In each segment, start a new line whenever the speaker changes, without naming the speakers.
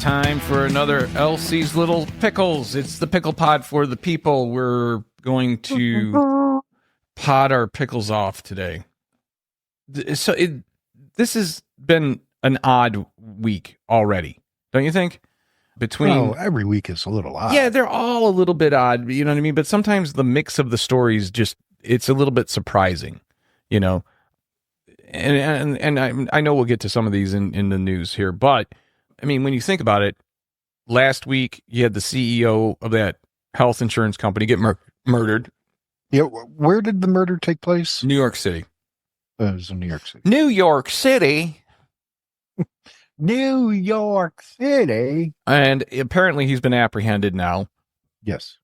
time for another Elsie's Little Pickles. It's the pickle pod for the people. We're going to pod our pickles off today. This has been an odd week already, don't you think?
Every week is a little odd.
Yeah, they're all a little bit odd, you know what I mean? But sometimes the mix of the stories it's a little bit surprising, you know? And I know we'll get to some of these in the news here, but I mean, when you think about it, last week you had the CEO of that health insurance company get murdered.
Yeah, where did the murder take place?
New York City.
It was in New York City.
New York City.
New York City.
And apparently he's been apprehended now.
Yes.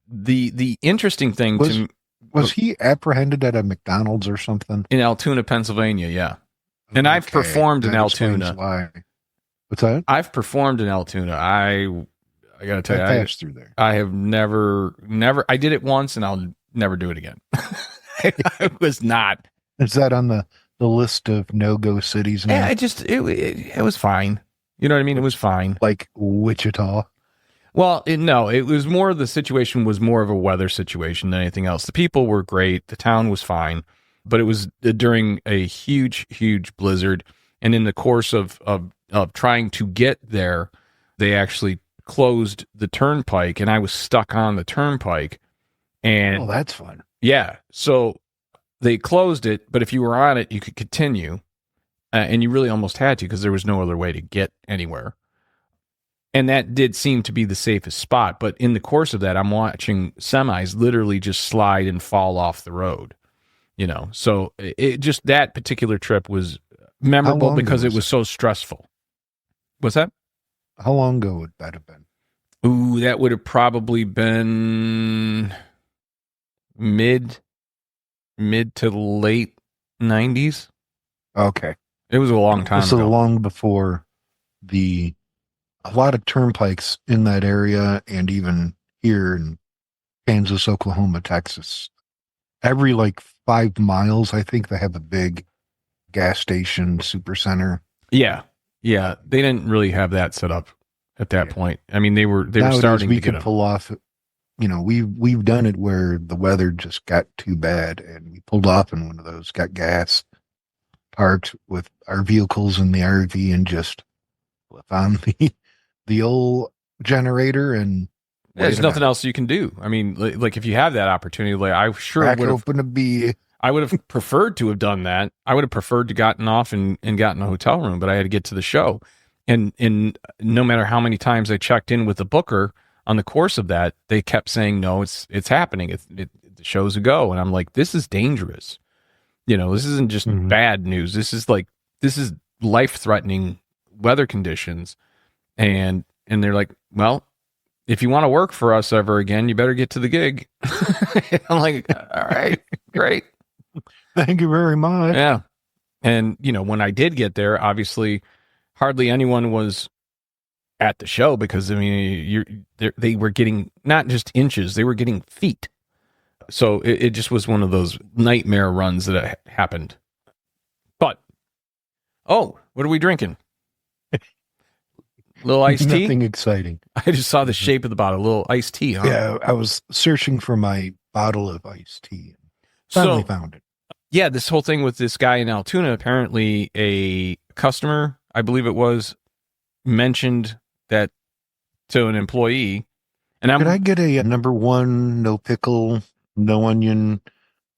The interesting thing
was he apprehended at a McDonald's or something?
In Altoona, Pennsylvania, yeah. And I've performed in Altoona.
Why? What's that?
I've performed in Altoona. I got to tell you,
I passed through there.
I have never, I did it once and I'll never do it again. I was not.
Is that on the list of no-go cities now?
Yeah, it was fine. You know what I mean? It was fine.
Like Wichita?
Well, it was more, the situation was more of a weather situation than anything else. The people were great. The town was fine, but it was during a huge, huge blizzard. And in the course of trying to get there, they actually closed the turnpike, and I was stuck on the turnpike. And
that's fun.
Yeah. So they closed it, but if you were on it, you could continue. And you really almost had to, because there was no other way to get anywhere. And that did seem to be the safest spot. But in the course of that, I'm watching semis literally just slide and fall off the road. You know, so that particular trip was memorable because it was so stressful. What's that?
How long ago would that have been?
Ooh, that would have probably been mid to late 90s.
Okay.
It was a long time
ago. Long before a lot of turnpikes in that area, and even here in Kansas, Oklahoma, Texas, every 5 miles, I think they have a big gas station super center.
Yeah. They didn't really have that set up at that point. I mean, they were starting to get
pull off. You know, we've done it where the weather just got too bad, and we pulled off in one of those, got gas, parked with our vehicles in the RV, and just found the old generator, and
there's nothing else you can do. I mean, like if you have that opportunity, I sure would have
opened a bee.
I would have preferred to have done that. I would have preferred to gotten off and gotten a hotel room, but I had to get to the show. And no matter how many times I checked in with the booker on the course of that, they kept saying, no, it's happening. The show's a go. And I'm like, this is dangerous. You know, this isn't just bad news. This is life-threatening weather conditions. And they're like, well, if you want to work for us ever again, you better get to the gig. I'm like, all right, great.
Thank you very much.
Yeah. And, you know, when I did get there, obviously hardly anyone was at the show, because, I mean, they were getting not just inches, they were getting feet. So it just was one of those nightmare runs that happened. But, what are we drinking? Little iced tea?
Nothing exciting.
I just saw the shape of the bottle. A little iced tea, huh?
Yeah, I was searching for my bottle of iced tea. Finally found it.
Yeah, this whole thing with this guy in Altoona, apparently a customer, I believe it was, mentioned that to an employee. And
Could I get a number 1, no pickle, no onion,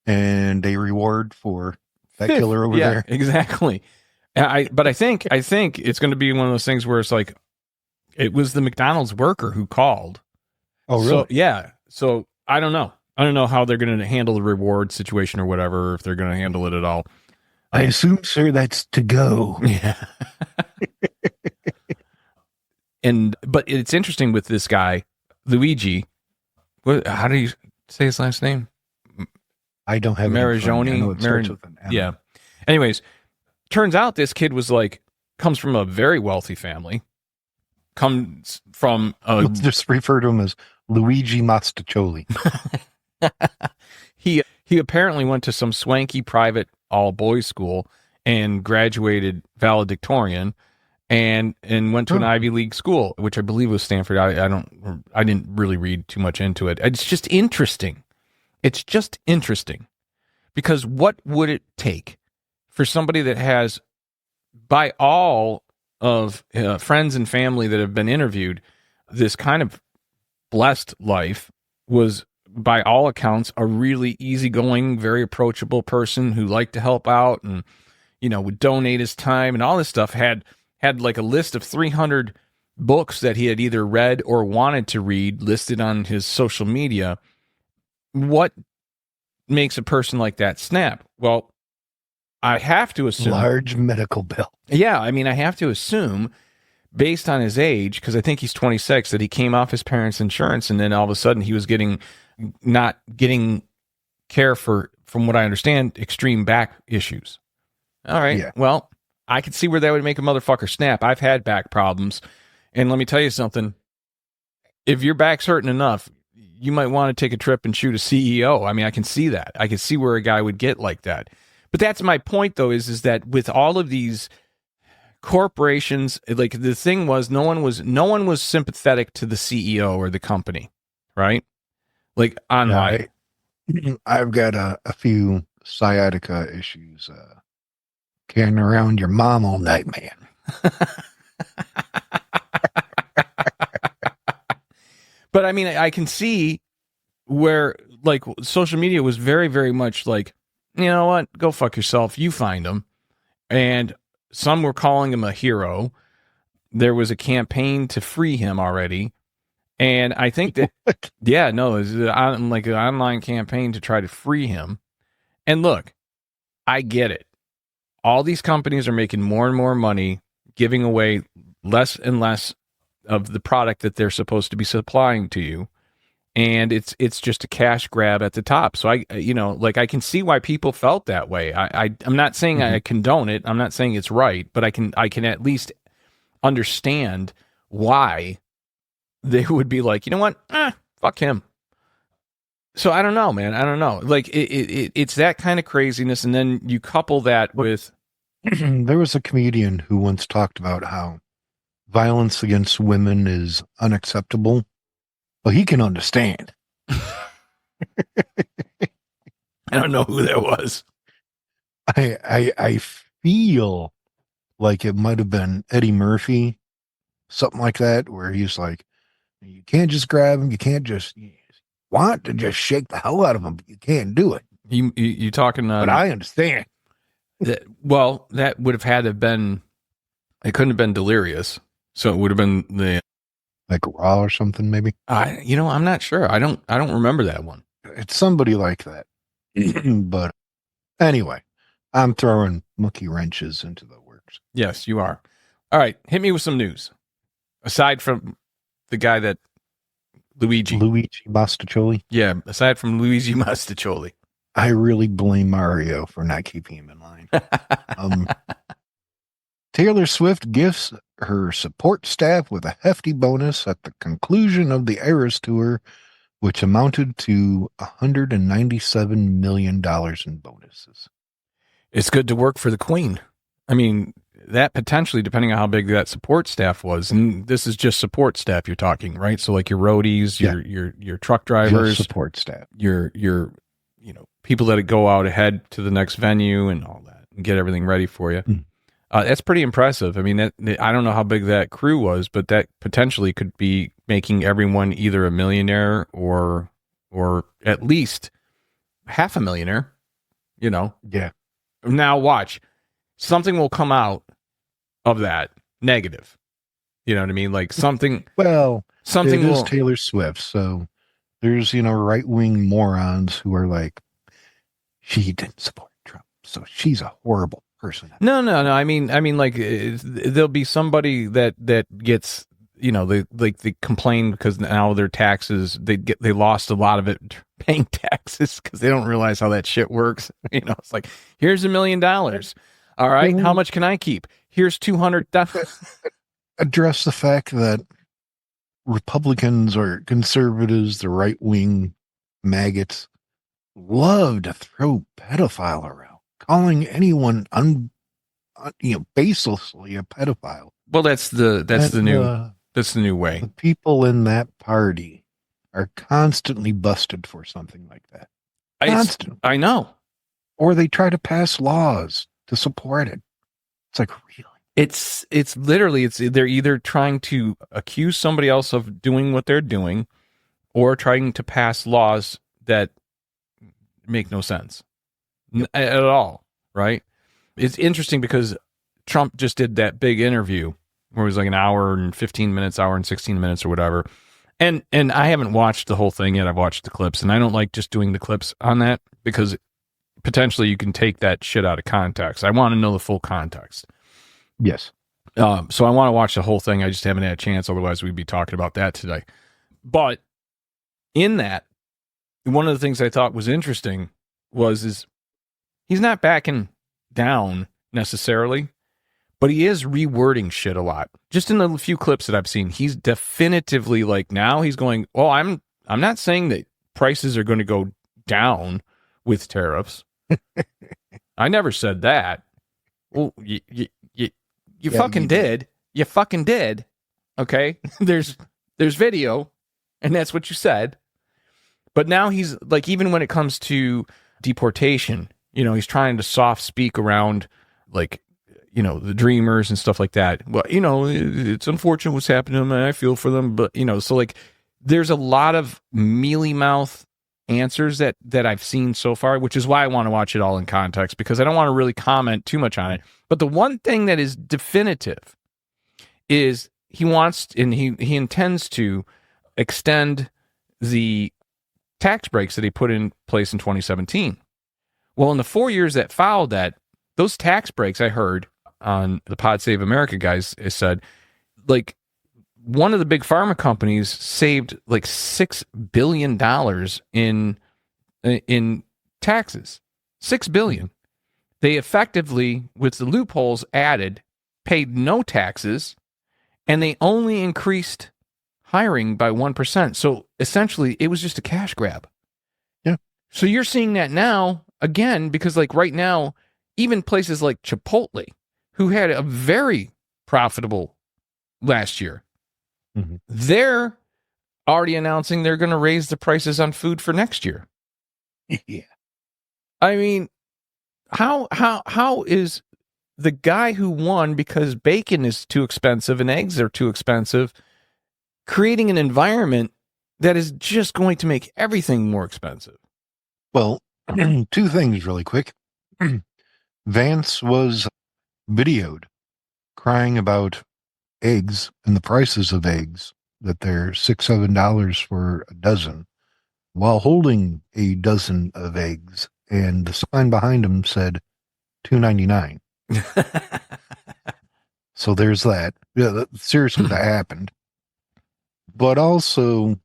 and a reward for that killer over there?
Yeah, exactly. But I think it's going to be one of those things where it's like, it was the McDonald's worker who called.
Oh, really?
So, yeah. So I don't know. I don't know how they're going to handle the reward situation or whatever, if they're going to handle it at all.
I assume, sir, that's to go.
Yeah. But it's interesting with this guy, Luigi. How do you say his last name?
I don't have
Marigioni. Yeah. Anyways, turns out this kid comes from a very wealthy family. Comes from
let's just refer to him as Luigi Mastacholi.
He apparently went to some swanky private all boys school and graduated valedictorian, and went to an Ivy League school, which I believe was Stanford. I didn't really read too much into it. It's just interesting. It's just interesting because what would it take for somebody that has, by all of friends and family that have been interviewed, this kind of blessed life, was by all accounts a really easygoing, very approachable person who liked to help out and, would donate his time and all this stuff, had like a list of 300 books that he had either read or wanted to read listed on his social media. What makes a person like that snap? Well, I have to assume
large medical bill.
Yeah, I mean, I have to assume, based on his age, because I think he's 26, that he came off his parents' insurance, and then all of a sudden he was not getting care for, from what I understand, extreme back issues. All right, yeah. Well, I could see where that would make a motherfucker snap. I've had back problems, and let me tell you something. If your back's hurting enough, you might want to take a trip and shoot a CEO. I mean, I can see that. I can see where a guy would get like that. But that's my point, though, is that with all of these corporations, like, the thing was, no one was sympathetic to the CEO or the company, right? Like, online.
I've got a few sciatica issues carrying around your mom all night, man.
But I mean, I can see where, like, social media was very, very much like, you know what, go fuck yourself, you find them. And some were calling him a hero. There was a campaign to free him already. And I think that, yeah, no, it was like an online campaign to try to free him. And look, I get it. All these companies are making more and more money, giving away less and less of the product that they're supposed to be supplying to you. And it's just a cash grab at the top. So I can see why people felt that way. I'm not saying I condone it. I'm not saying it's right, but I can at least understand why they would be like, you know what? Fuck him. So I don't know, man. I don't know. Like, it's that kind of craziness. And then you couple that with.
There was a comedian who once talked about how violence against women is unacceptable. Well, he can understand.
I don't know who that was.
I feel like it might have been Eddie Murphy, something like that, where he's like, you can't just grab him. You can't just want to just shake the hell out of him. But you can't do it.
You talking?
But I understand.
That would have had to have been. It couldn't have been Delirious, so it would have been the.
Like Raw or something, maybe.
I'm not sure. I don't remember that one.
It's somebody like that. But anyway, I'm throwing monkey wrenches into the works.
Yes, you are. All right, hit me with some news. Aside from the guy that Luigi
Mastacholi.
Yeah, aside from Luigi Mastacholi.
I really blame Mario for not keeping him in line. Taylor Swift gifts her support staff with a hefty bonus at the conclusion of the Eras Tour, which amounted to $197 million in bonuses.
It's good to work for the Queen. I mean, that potentially, depending on how big that support staff was, and this is just support staff you're talking, right? So like your roadies, your truck drivers,
just support staff,
your people that go out ahead to the next venue and all that, and get everything ready for you. That's pretty impressive. I mean, I don't know how big that crew was, but that potentially could be making everyone either a millionaire or at least half a millionaire,
Yeah.
Now watch. Something will come out of that negative. You know what I mean? Like something.
Well,
something
it is Taylor Swift. So there's, right-wing morons who are like, she didn't support Trump, so she's a horrible person.
No. I mean, like there'll be somebody that gets, they complain because now their taxes, they lost a lot of it paying taxes because they don't realize how that shit works. It's like, here's $1 million. All right, how much can I keep? Here's 200.
Address the fact that Republicans or conservatives, the right-wing maggots, love to throw pedophile around, calling anyone baselessly a pedophile.
Well, that's the new way.
The people in that party are constantly busted for something like that. Constantly.
I know.
Or they try to pass laws to support it. It's like, really?
It's literally, they're either trying to accuse somebody else of doing what they're doing or trying to pass laws that make no sense at all, right? It's interesting because Trump just did that big interview where it was like an hour and 15 minutes, hour and 16 minutes or whatever. And I haven't watched the whole thing yet. I've watched the clips, and I don't like just doing the clips on that because potentially you can take that shit out of context. I want to know the full context.
Yes.
So I want to watch the whole thing. I just haven't had a chance. Otherwise, we'd be talking about that today. But in that, one of the things I thought was interesting is he's not backing down necessarily, but he is rewording shit a lot. Just in the few clips that I've seen, he's definitively like, now he's going, well, I'm not saying that prices are going to go down with tariffs. I never said that. Well, you fucking did. You fucking did. Okay? There's video, and that's what you said. But now he's like, even when it comes to deportation, he's trying to soft speak around like, the dreamers and stuff like that. Well, it's unfortunate what's happened to them, and I feel for them. But, so like there's a lot of mealy mouth answers that I've seen so far, which is why I want to watch it all in context, because I don't want to really comment too much on it. But the one thing that is definitive is he wants, and he intends to extend the tax breaks that he put in place in 2017. Well, in the 4 years that followed that, those tax breaks, I heard on the Pod Save America guys, it said, like, one of the big pharma companies saved like $6 billion in taxes. $6 billion. They effectively, with the loopholes added, paid no taxes, and they only increased hiring by 1%. So essentially, it was just a cash grab.
Yeah.
So you're seeing that now, again, because like right now, even places like Chipotle, who had a very profitable last year, they're already announcing they're going to raise the prices on food for next year.
Yeah.
I mean, how is the guy who won because bacon is too expensive and eggs are too expensive creating an environment that is just going to make everything more expensive?
Well, two things really quick. Vance was videoed crying about eggs and the prices of eggs, that they're $6-7 for a dozen, while holding a dozen of eggs, and the sign behind him said $2.99. So there's that. Yeah, seriously, that happened. But also,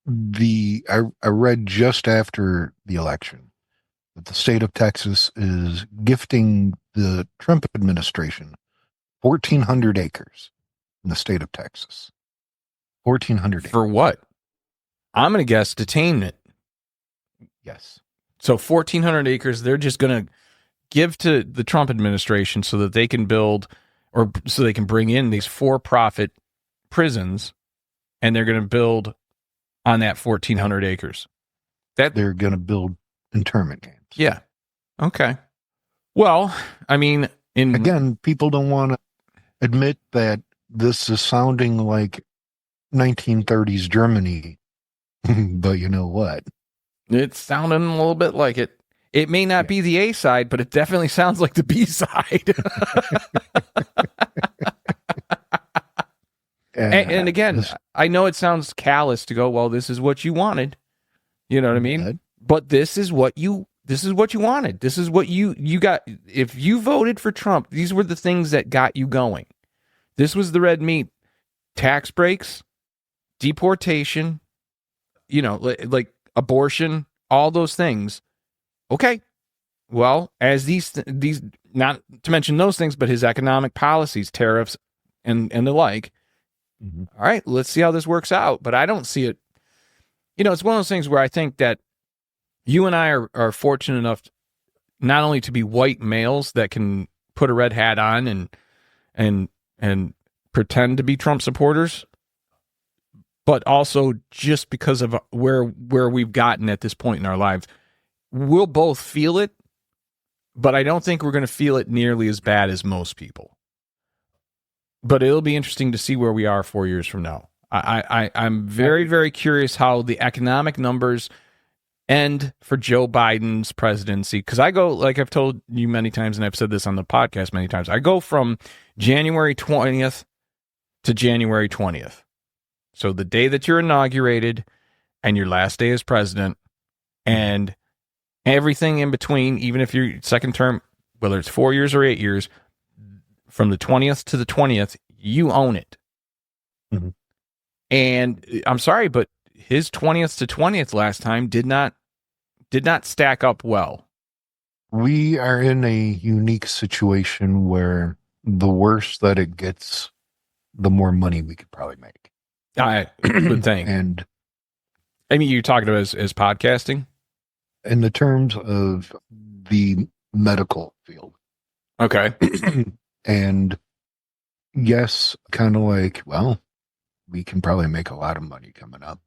I read just after the election that the state of Texas is gifting the Trump administration 1,400 acres in the state of Texas. 1,400 acres.
For what? I'm going to guess detainment.
Yes.
So 1,400 acres, they're just going to give to the Trump administration so that they can build, or so they can bring in these for-profit prisons, and they're going to build on that 1,400 acres. That
they're going to build internment camps.
Yeah. Okay. Well, I mean,
again, people don't want to admit that this is sounding like 1930s Germany, but you know what?
It's sounding a little bit like it. It may not be the A side, but it definitely sounds like the B side. And again, I know it sounds callous to go, well, this is what you wanted. You know what I mean? But this is what you wanted. This is what you got. If you voted for Trump, these were the things that got you going. This was the red meat. Tax breaks, deportation, like abortion, all those things. Okay. Well, as these not to mention those things, but his economic policies, tariffs, and the like. Mm-hmm. All right, let's see how this works out. But I don't see it. It's one of those things where I think that you and I are fortunate enough not only to be white males that can put a red hat on and pretend to be Trump supporters, but also just because of where we've gotten at this point in our lives. We'll both feel it, but I don't think we're going to feel it nearly as bad as most people. But it'll be interesting to see where we are 4 years from now. I'm very, very curious how the economic numbers end for Joe Biden's presidency. Because I go, like I've told you many times, and I've said this on the podcast many times, I go from January 20th to January 20th. So the day that you're inaugurated and your last day as president, and everything in between, even if your second term, whether it's 4 years or 8 years, from the 20th to the 20th, you own it.
Mm-hmm.
And I'm sorry, but his 20th to 20th last time did not stack up well.
We are in a unique situation where the worse that it gets, the more money we could probably make.
I would think.
And
I mean, you're talking about as podcasting?
in the terms of the medical field.
Okay.
And yes, kind of like, well, we can probably make a lot of money coming up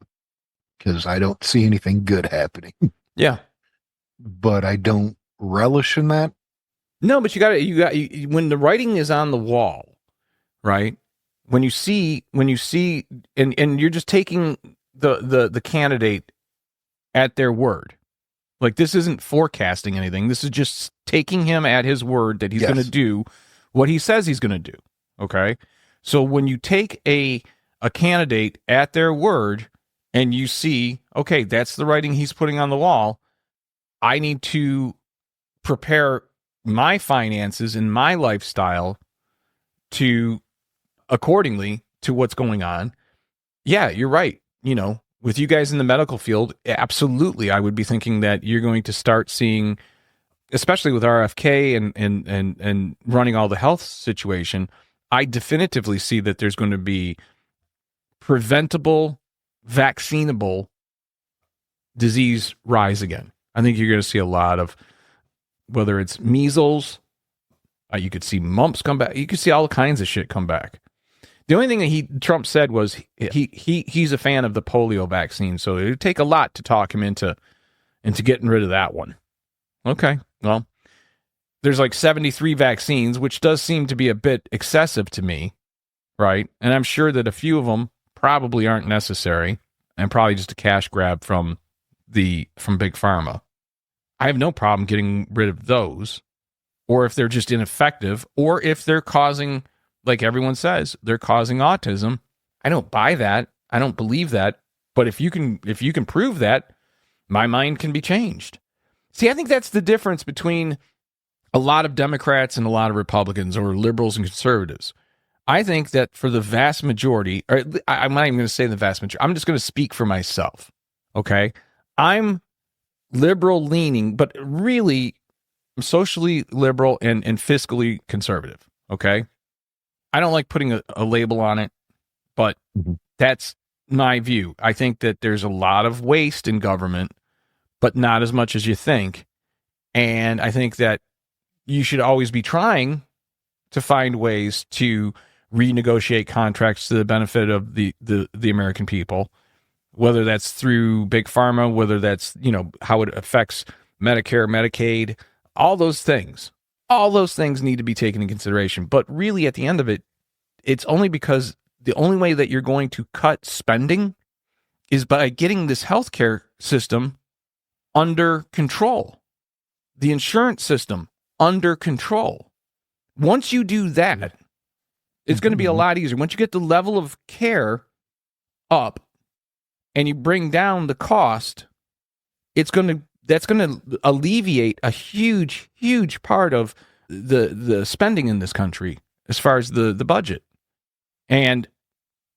because I don't see anything good happening.
Yeah.
But I don't relish in that.
No, but you got when the writing is on the wall, right? When you see, and you're just taking the candidate at their word. Like, this isn't forecasting anything. This is just taking him at his word that he's going to do what he says he's going to do. Okay. So when you take a candidate at their word and you see, okay, that's the writing he's putting on the wall, I need to prepare my finances and my lifestyle to accordingly to what's going on. Yeah, you're right. You know, with you guys in the medical field, absolutely, I would be thinking that you're going to start seeing, especially with RFK and running all the health situation, I definitively see that there's going to be preventable, vaccinable disease rise again. I think you're going to see a lot of, whether it's measles, you could see mumps come back. You could see all kinds of shit come back. The only thing that Trump said was he's a fan of the polio vaccine, so it would take a lot to talk him into getting rid of that one. Okay, well, there's like 73 vaccines, which does seem to be a bit excessive to me, right? And I'm sure that a few of them probably aren't necessary and probably just a cash grab from Big Pharma. I have no problem getting rid of those, or if they're just ineffective, or if they're causing, like everyone says, they're causing autism. I don't buy that. I don't believe that. But if you can prove that, my mind can be changed. See, I think that's the difference between a lot of Democrats and a lot of Republicans, or liberals and conservatives. I think that for the vast majority, or I'm not even going to say the vast majority, I'm just going to speak for myself. Okay? I'm liberal leaning, but really I'm socially liberal and fiscally conservative. Okay? I don't like putting a label on it, but that's my view. I think that there's a lot of waste in government, but not as much as you think. And I think that you should always be trying to find ways to renegotiate contracts to the benefit of the American people, whether that's through Big Pharma, whether that's, how it affects Medicare, Medicaid, all those things. All those things need to be taken into consideration. But really, at the end of it, it's only because the only way that you're going to cut spending is by getting this healthcare system under control, the insurance system under control. Once you do that, it's going to be a lot easier. Once you get the level of care up and you bring down the cost, that's going to alleviate a huge, huge part of the spending in this country as far as the budget. And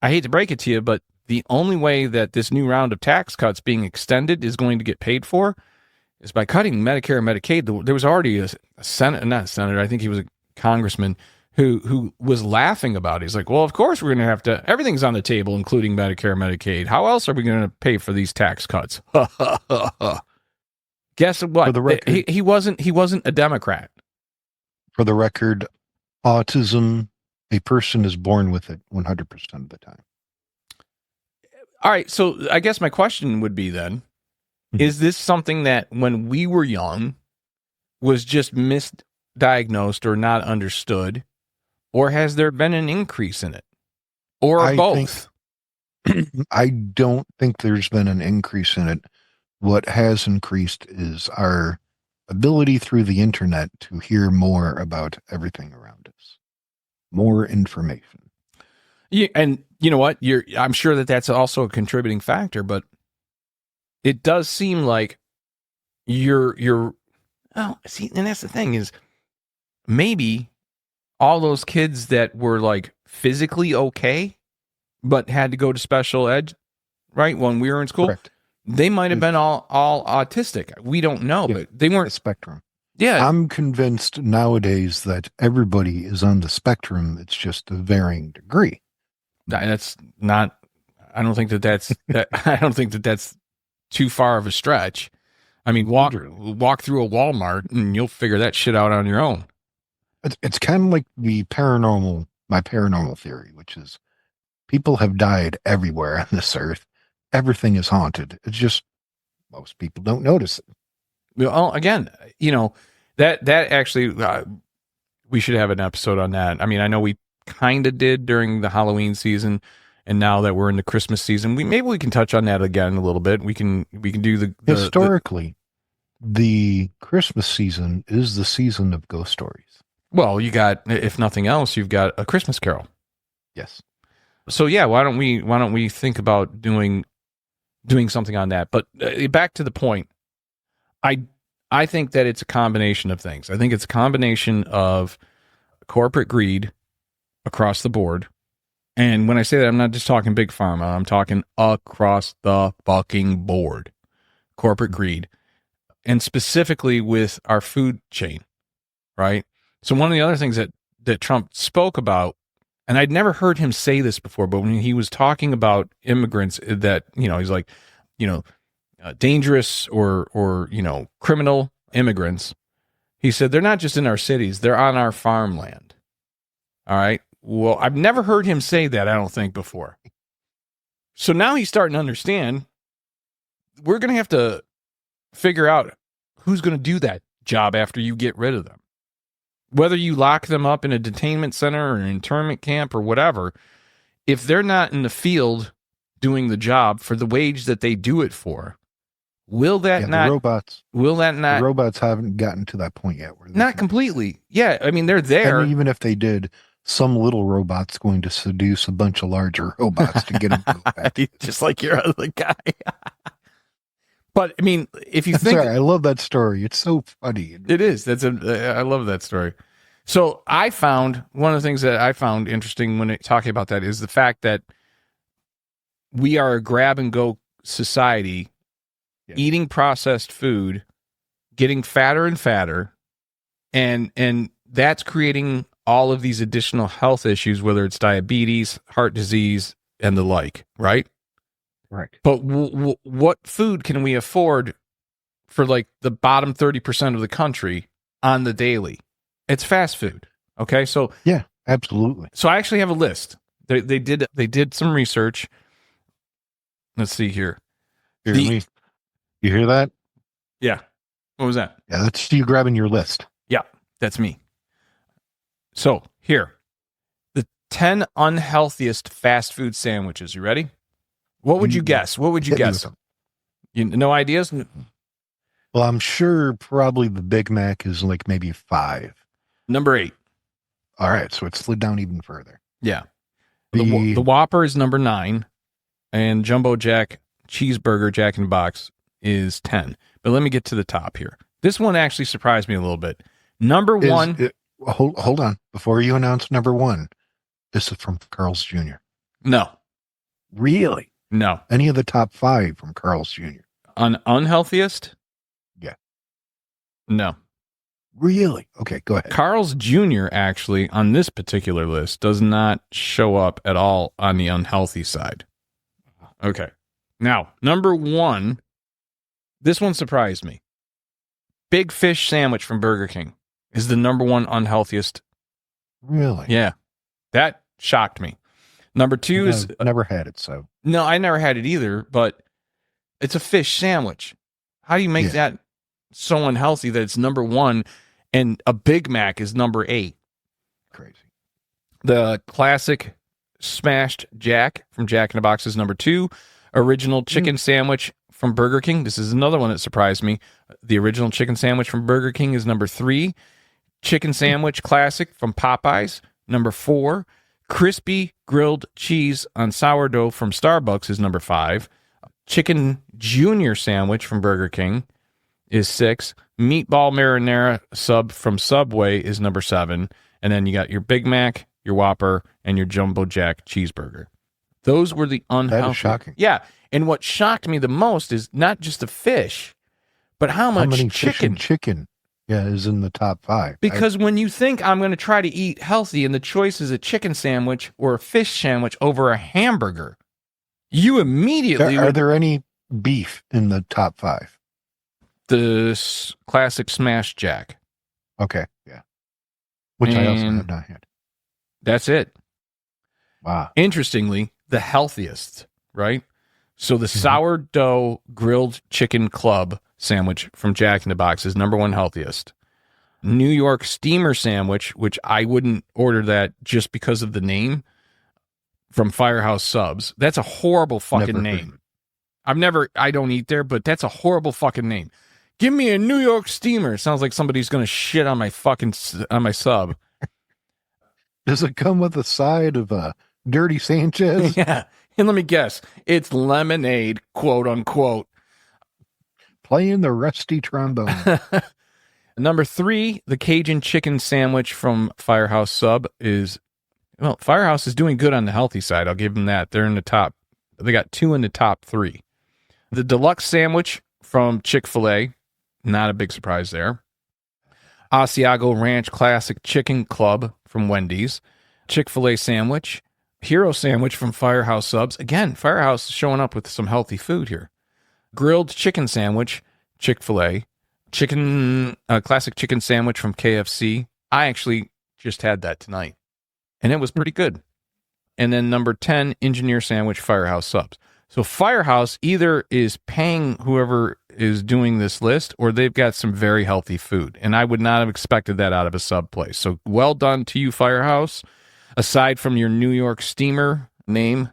I hate to break it to you, but the only way that this new round of tax cuts being extended is going to get paid for is by cutting Medicare and Medicaid. There was already a senator, I think he was a congressman, who was laughing about it. He's like, well, of course we're going to have to, everything's on the table, including Medicare and Medicaid. How else are we going to pay for these tax cuts? Guess what?
For the record,
he wasn't a Democrat.
For the record, autism, a person is born with it 100% of the time.
All right. So I guess my question would be then, is this something that when we were young was just misdiagnosed or not understood, or has there been an increase in it, or both?
I don't think there's been an increase in it. What has increased is our ability through the internet to hear more about everything around us, more information.
Yeah, and you know what? I'm sure that that's also a contributing factor, but it does seem like oh, see, and that's the thing is maybe all those kids that were like physically okay, but had to go to special ed, right? When we were in school,
Correct.
they might have been all autistic. We don't know, but they weren't.
The spectrum.
Yeah.
I'm convinced nowadays that everybody is on the spectrum. It's just a varying degree.
That's not, I don't think that's too far of a stretch. I mean, walk through a Walmart and you'll figure that shit out on your own.
It's kind of like my paranormal theory, which is people have died everywhere on this earth. Everything is haunted. It's just most people don't notice it.
Well, again, that actually, we should have an episode on that. I mean, I know we kind of did during the Halloween season, and now that we're in the Christmas season, maybe we can touch on that again a little bit. We can do the
historically, the Christmas season is the season of ghost stories.
Well, you got, if nothing else, you've got A Christmas Carol.
Yes.
So yeah, why don't we think about doing something on that? But back to the point, I think that it's a combination of things. I think it's a combination of corporate greed across the board. And when I say that, I'm not just talking big pharma. I'm talking across the fucking board. Corporate greed. And specifically with our food chain, right? So one of the other things that Trump spoke about, and I'd never heard him say this before, but when he was talking about immigrants that, he's like, dangerous or criminal immigrants, he said, they're not just in our cities, they're on our farmland. All right. Well, I've never heard him say that, I don't think, before. So now he's starting to understand we're going to have to figure out who's going to do that job after you get rid of them. Whether you lock them up in a detainment center or an internment camp or whatever, if they're not in the field doing the job for the wage that they do it for, will that
the robots haven't gotten to that point yet.
Not completely. Yeah. I mean, they're there.
And even if they did, some little robot's going to seduce a bunch of larger robots to get them to go back.
Just like your other guy. But I mean, if you think,
I love that story. It's so funny.
It is. I love that story. So I found one of the things that I found interesting when talking about that is the fact that we are a grab and go society, eating processed food, getting fatter and fatter, and that's creating all of these additional health issues, whether it's diabetes, heart disease, and the like, right?
Right.
But what food can we afford for like the bottom 30% of the country on the daily? It's fast food. Okay. So
yeah, absolutely.
So I actually have a list. They did some research. Let's see here.
You hear that?
Yeah. What was that?
Yeah, that's you grabbing your list.
Yeah, that's me. So here, the 10 unhealthiest fast food sandwiches. You ready? What would you guess? What would you guess? No ideas?
Well, I'm sure probably the Big Mac is like maybe 5.
Number 8.
All right, so it slid down even further.
Yeah. The Whopper is number 9, and Jumbo Jack Cheeseburger Jack in the Box is 10. But let me get to the top here. This one actually surprised me a little bit. Number 1.
Hold on. Before you announce number 1, this is from Carl's Jr.
No.
Really?
No.
Any of the top 5 from Carl's Jr.?
Unhealthiest?
Yeah.
No.
Really? Okay, go ahead.
Carl's Jr. actually on this particular list does not show up at all on the unhealthy side. Okay. Now, number 1, this one surprised me. Big Fish sandwich from Burger King is the number 1 unhealthiest
Really?
Yeah, that shocked me. Number two is
I've never had it, so.
no, I never had it either, but it's a fish sandwich. How do you make that so unhealthy that it's number one and a Big Mac is number 8?
Crazy.
The classic smashed Jack from Jack in the Box is number 2. Original chicken sandwich from Burger King. This is another one that surprised me. The original chicken sandwich from Burger King is number 3. Chicken sandwich classic from Popeyes, number 4. Crispy grilled cheese on sourdough from Starbucks is number 5. Chicken Junior sandwich from Burger King is 6. Meatball marinara sub from Subway is number 7. And then you got your Big Mac, your Whopper, and your Jumbo Jack cheeseburger. Those were the unhealthy.
That is shocking.
Yeah. And what shocked me the most is not just the fish, but how many
chicken is in the top 5.
Because when you think I'm going to try to eat healthy and the choice is a chicken sandwich or a fish sandwich over a hamburger, you immediately...
Are there any beef in the top 5?
The classic Smash Jack.
Okay, yeah. Which I also have not had.
That's it.
Wow.
Interestingly, the healthiest, right? So the sourdough grilled chicken club sandwich from Jack in the Box is number 1 healthiest. New York steamer sandwich, which I wouldn't order that just because of the name, from Firehouse Subs. That's a horrible fucking name. I don't eat there, but that's a horrible fucking name. Give me a New York steamer. Sounds like somebody's going to shit on my sub.
Does it come with a side of Dirty Sanchez?
Yeah. And let me guess, it's lemonade, quote unquote.
Playing the rusty trombone.
Number 3, the Cajun chicken sandwich from Firehouse Sub is, well, Firehouse is doing good on the healthy side. I'll give them that. They're in the top. They got 2 in the top 3. The deluxe sandwich from Chick-fil-A, not a big surprise there. Asiago Ranch Classic Chicken Club from Wendy's. Chick-fil-A sandwich. Hero sandwich from Firehouse Subs. Again, Firehouse is showing up with some healthy food here. Grilled chicken sandwich, Chick-fil-A. Classic chicken sandwich from KFC. I actually just had that tonight, and it was pretty good. And then number 10, engineer sandwich, Firehouse Subs. So Firehouse either is paying whoever is doing this list, or they've got some very healthy food. And I would not have expected that out of a sub place. So well done to you, Firehouse. Aside from your New York steamer name,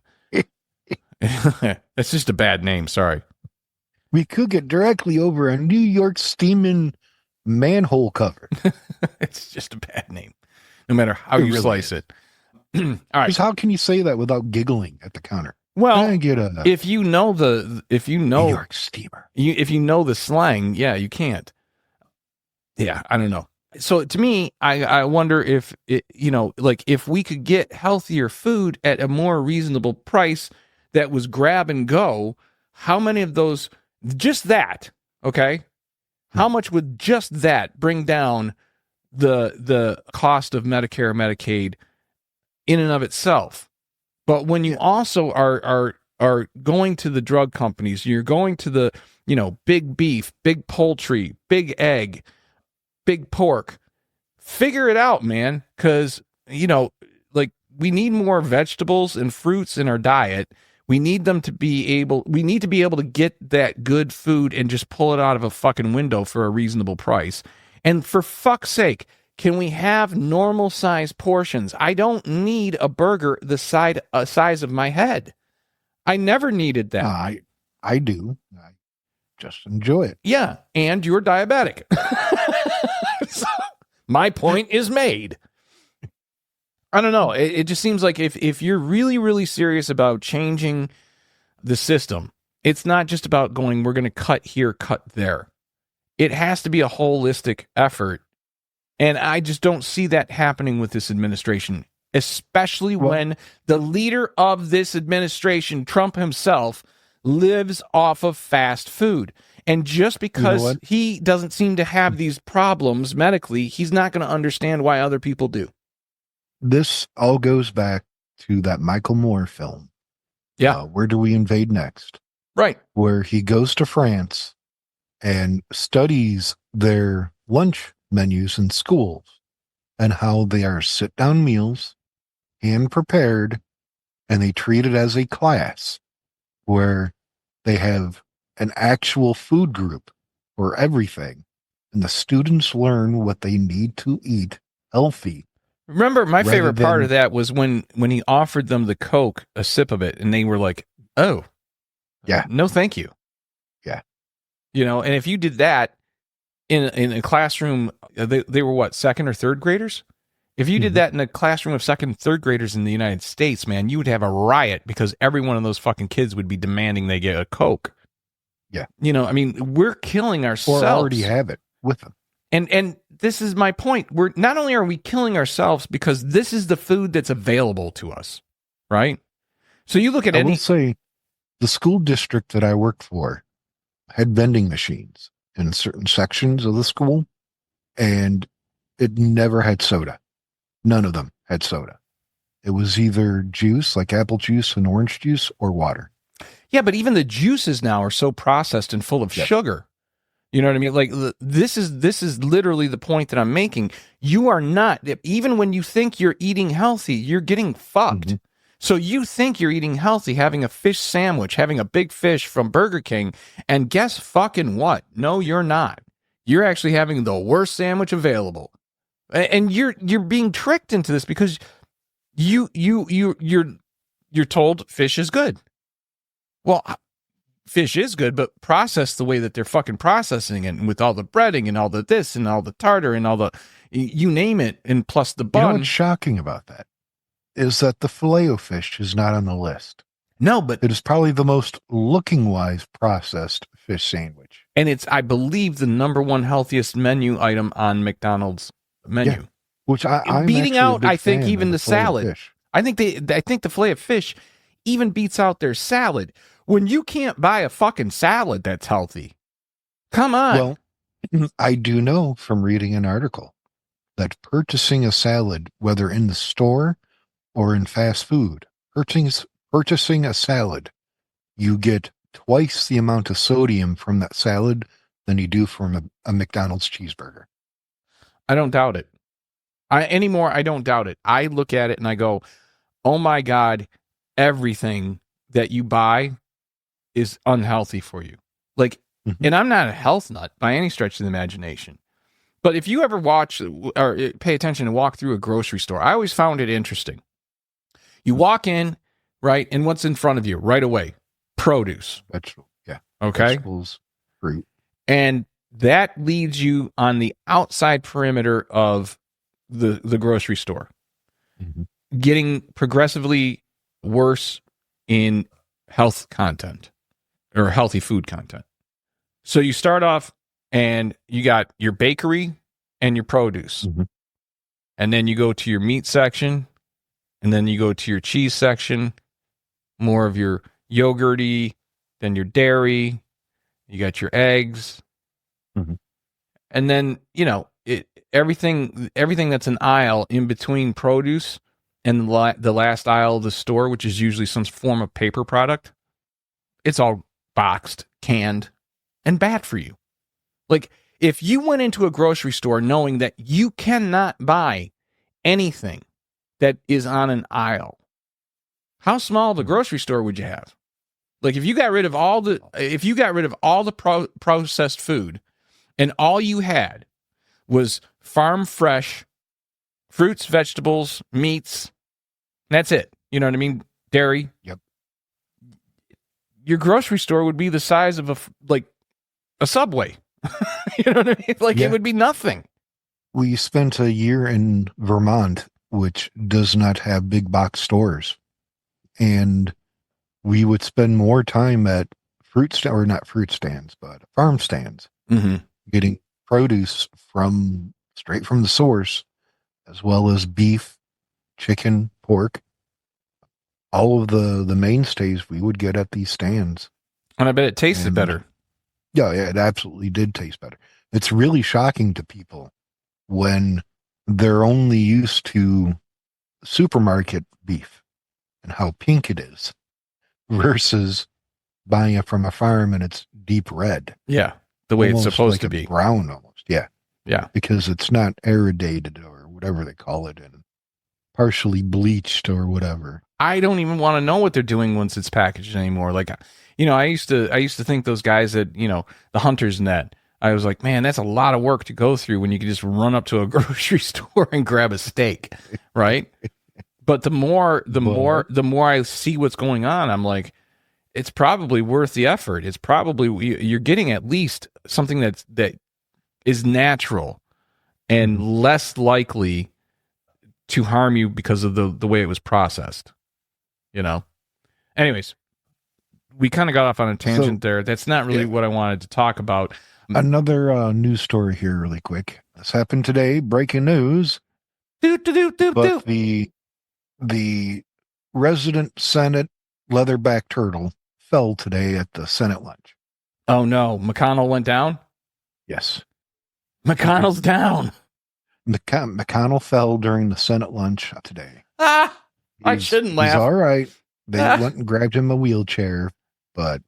that's just a bad name. Sorry.
We cook it directly over a New York steaming manhole cover.
It's just a bad name, no matter how you slice it. All right.
Because how can you say that without giggling at the counter?
Well,
if
you know New
York steamer,
if you know the slang, yeah, you can't. Yeah, I don't know. So to me, I wonder if if we could get healthier food at a more reasonable price that was grab and go, how many of those, just that, okay? How much would just that bring down the cost of Medicare or Medicaid in and of itself? But when you also are going to the drug companies, you're going to the, big beef, big poultry, big egg, big pork, figure it out, man. Because, we need more vegetables and fruits in our diet. We need to be able to get that good food and just pull it out of a fucking window for a reasonable price. And for fuck's sake, can we have normal size portions? I don't need a burger the size of my head. I never needed that.
I do. I just enjoy it.
Yeah, and you're diabetic. So, my point is made. I don't know. It just seems like if you're really, really serious about changing the system, it's not just about going, we're going to cut here, cut there. It has to be a holistic effort. And I just don't see that happening with this administration, especially when the leader of this administration, Trump himself, lives off of fast food. And just because he doesn't seem to have these problems medically, he's not going to understand why other people do.
This all goes back to that Michael Moore film.
Yeah.
Where Do We Invade Next?
Right.
Where he goes to France and studies their lunch menus in schools and how they are sit down meals, hand prepared, and they treat it as a class where they have an actual food group for everything. And the students learn what they need to eat healthy.
Remember, my
Rather
favorite part
than-
of that was when he offered them the Coke, a sip of it, and they were like, "Oh,
Yeah.
no, thank you."
Yeah.
You know, and if you did that in a classroom, they were what, second or third graders? If you did that in a classroom of second and third graders in the United States, man, you would have a riot because every one of those fucking kids would be demanding they get a Coke.
Yeah.
You know, I mean, we're killing ourselves.
Or already have it with them.
And this is my point. We're not only are we killing ourselves because this is the food that's available to us, right? So you look at
I will say the school district that I worked for had vending machines in certain sections of the school, and it never had soda. None of them had soda. It was either juice, like apple juice and orange juice, or water.
Yeah, but even the juices now are so processed and full of sugar. You know what I mean? Like this is literally the point that I'm making. You are not, even when you think you're eating healthy, you're getting fucked. So you think you're eating healthy, having a fish sandwich, having a big fish from Burger King, and guess fucking what? No, you're not. You're actually having the worst sandwich available. And you're being tricked into this because you're told fish is good. Well, fish is good, but processed the way that they're fucking processing it, and with all the breading and all the this and all the tartar and all the you name it, and plus the bun.
You know what's shocking about that is that the Filet-O-Fish is not on the list.
No, but
it is probably the most looking-wise processed fish sandwich.
And it's, I believe, the number one healthiest menu item on McDonald's menu. Yeah,
which I'm
beating out, I think, even the salad.
Fish.
I think the filet of fish even beats out their salad. When you can't buy a fucking salad that's healthy. Come on.
Well, I do know from reading an article that purchasing a salad, whether in the store or in fast food, purchasing a salad, you get twice the amount of sodium from that salad than you do from a McDonald's cheeseburger.
I don't doubt it. I don't doubt it. I look at it and I go, oh my God, everything that you buy is unhealthy for you. Like, and I'm not a health nut by any stretch of the imagination. But if you ever watch or pay attention and walk through a grocery store, I always found it interesting. You walk in, right, and what's in front of you right away? Produce.
Vegetable, yeah.
Okay.
Vegetables, fruit.
And that leads you on the outside perimeter of the grocery store, getting progressively worse in health content or healthy food content. So you start off and you got your bakery and your produce. And then you go to your meat section, and then you go to your cheese section, more of your yogurty, then your dairy, you got your eggs. And then, you know, everything that's an aisle in between produce and the last aisle of the store, which is usually some form of paper product, it's all boxed, canned, and bad for you. Like, if you went into a grocery store knowing that you cannot buy anything that is on an aisle, how small of a grocery store would you have? Like, if you got rid of all the processed food and all you had was farm fresh fruits, vegetables, meats, that's it. You know what I mean? Dairy.
Yep.
Your grocery store would be the size of a Subway. You know what I mean? Like, it would be nothing.
We spent a year in Vermont, which does not have big box stores. And we would spend more time at not fruit stands, but farm stands, getting produce straight from the source, as well as beef, chicken, pork, all of the mainstays we would get at these stands.
And I bet it tasted better.
Yeah, it absolutely did taste better. It's really shocking to people when they're only used to supermarket beef and how pink it is versus buying it from a farm and it's deep red.
Yeah, the way it's supposed to be.
Brown almost, yeah.
Yeah.
Because it's not irradiated or whatever whatever they call it, and partially bleached or whatever.
I don't even want to know what they're doing once it's packaged anymore. Like, I used to think those guys at, the hunter's net, I was like, man, that's a lot of work to go through when you can just run up to a grocery store and grab a steak, right? But the more I see what's going on, I'm like, it's probably worth the effort. It's probably, you're getting at least something that is natural and less likely to harm you because of the way it was processed. Anyways, we kind of got off on a tangent there. That's not really what I wanted to talk about.
Another news story here really quick. This happened today, breaking news. But the resident Senate leatherback turtle fell today at the Senate lunch.
Oh no, McConnell went down?
Yes.
McConnell's down.
McConnell fell during the Senate lunch today.
I shouldn't laugh.
He's all right. They went and grabbed him a wheelchair, but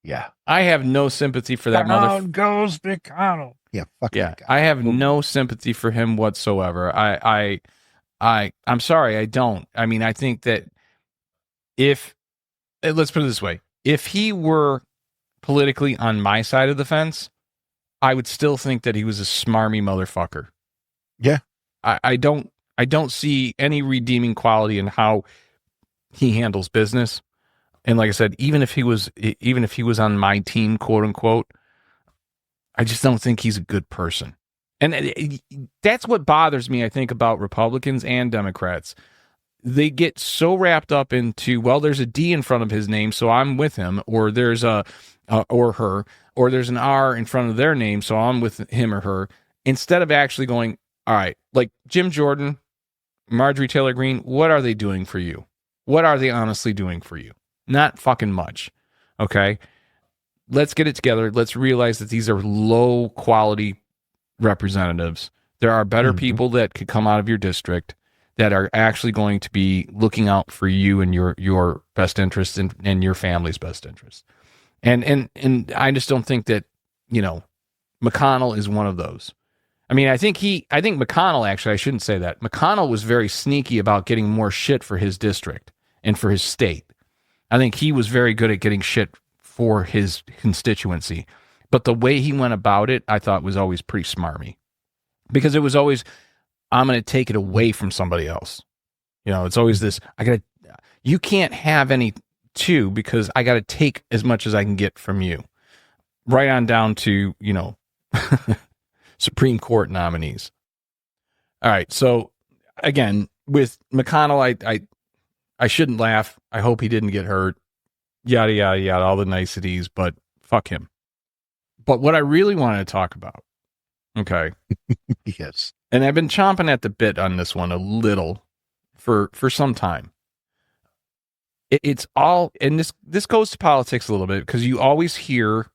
yeah.
I have no sympathy for that
Down goes McConnell. Yeah, fuck that guy.
I have no sympathy for him whatsoever. I'm sorry, I don't. I mean, I think that let's put it this way, if he were politically on my side of the fence, I would still think that he was a smarmy motherfucker.
Yeah.
I don't see any redeeming quality in how he handles business. And like I said, even if he was on my team, quote unquote, I just don't think he's a good person. And that's what bothers me, I think, about Republicans and Democrats. They get so wrapped up into, well, there's a D in front of his name, so I'm with him, or there's or her, or there's an R in front of their name, so I'm with him or her, instead of actually going, all right, like Jim Jordan, Marjorie Taylor Greene, what are they doing for you? What are they honestly doing for you? Not fucking much. Okay? Let's get it together. Let's realize that these are low quality representatives. There are better people that could come out of your district that are actually going to be looking out for you and your best interests and your family's best interests. And I just don't think that, McConnell is one of those. I mean, I think McConnell, actually, I shouldn't say that. McConnell was very sneaky about getting more shit for his district and for his state. I think he was very good at getting shit for his constituency. But the way he went about it, I thought was always pretty smarmy. Because it was always, I'm going to take it away from somebody else. It's always this, you can't have any too, because I got to take as much as I can get from you. Right on down to, Supreme Court nominees. All right. So again, with McConnell, I shouldn't laugh. I hope he didn't get hurt. Yada, yada, yada, all the niceties, but fuck him. But what I really wanted to talk about, okay.
Yes.
And I've been chomping at the bit on this one a little for some time. It's all, and this goes to politics a little bit, because you always hear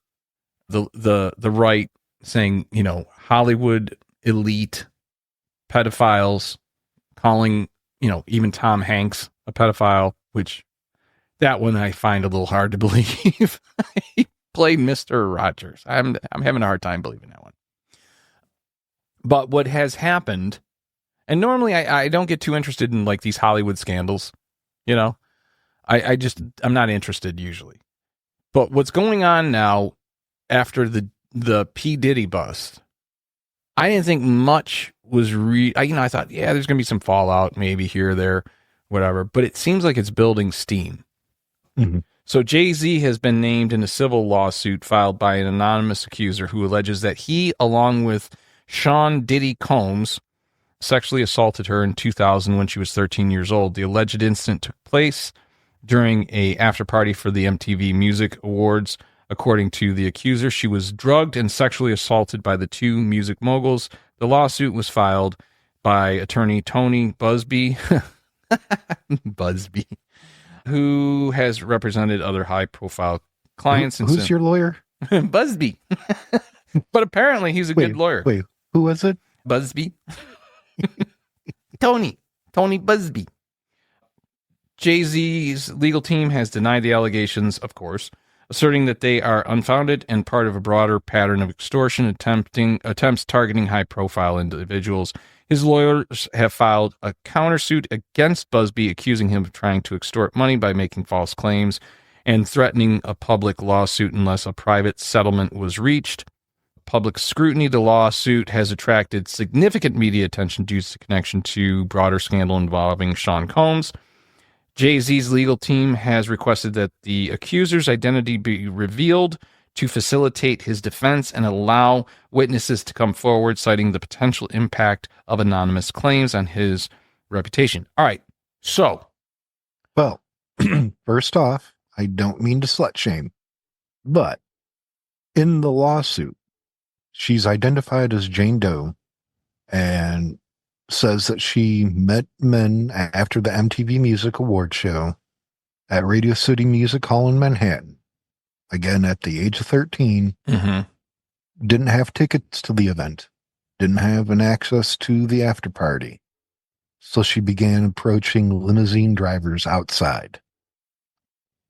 the right saying, Hollywood elite pedophiles, calling, even Tom Hanks a pedophile, which that one I find a little hard to believe. He played Mr. Rogers. I'm having a hard time believing that one. But what has happened, and normally I don't get too interested in like these Hollywood scandals, I'm not interested usually. But what's going on now after the P. Diddy bust, I didn't think much was I thought, yeah, there's going to be some fallout maybe here or there, whatever. But it seems like it's building steam.
Mm-hmm.
So Jay-Z has been named in a civil lawsuit filed by an anonymous accuser who alleges that he, along with Sean Diddy Combs, sexually assaulted her in 2000 when she was 13 years old. The alleged incident took place during a after party for the MTV Music Awards. According to the accuser, she was drugged and sexually assaulted by the two music moguls. The lawsuit was filed by attorney Tony Busby, who has represented other high-profile clients.
Who's your lawyer?
Busby. But apparently he's a good lawyer.
Wait, who was it?
Busby. Tony Busby. Jay-Z's legal team has denied the allegations, of course, asserting that they are unfounded and part of a broader pattern of extortion attempts targeting high-profile individuals. His lawyers have filed a countersuit against Busby, accusing him of trying to extort money by making false claims and threatening a public lawsuit unless a private settlement was reached. Public scrutiny of the lawsuit has attracted significant media attention due to connection to broader scandal involving Sean Combs. Jay-Z's legal team has requested that the accuser's identity be revealed to facilitate his defense and allow witnesses to come forward, citing the potential impact of anonymous claims on his reputation. All right, so.
Well, first off, I don't mean to slut shame, but in the lawsuit, she's identified as Jane Doe and says that she met men after the MTV Music Awards show at Radio City Music Hall in Manhattan. Again, at the age of 13, didn't have tickets to the event, didn't have an access to the after party. So she began approaching limousine drivers outside.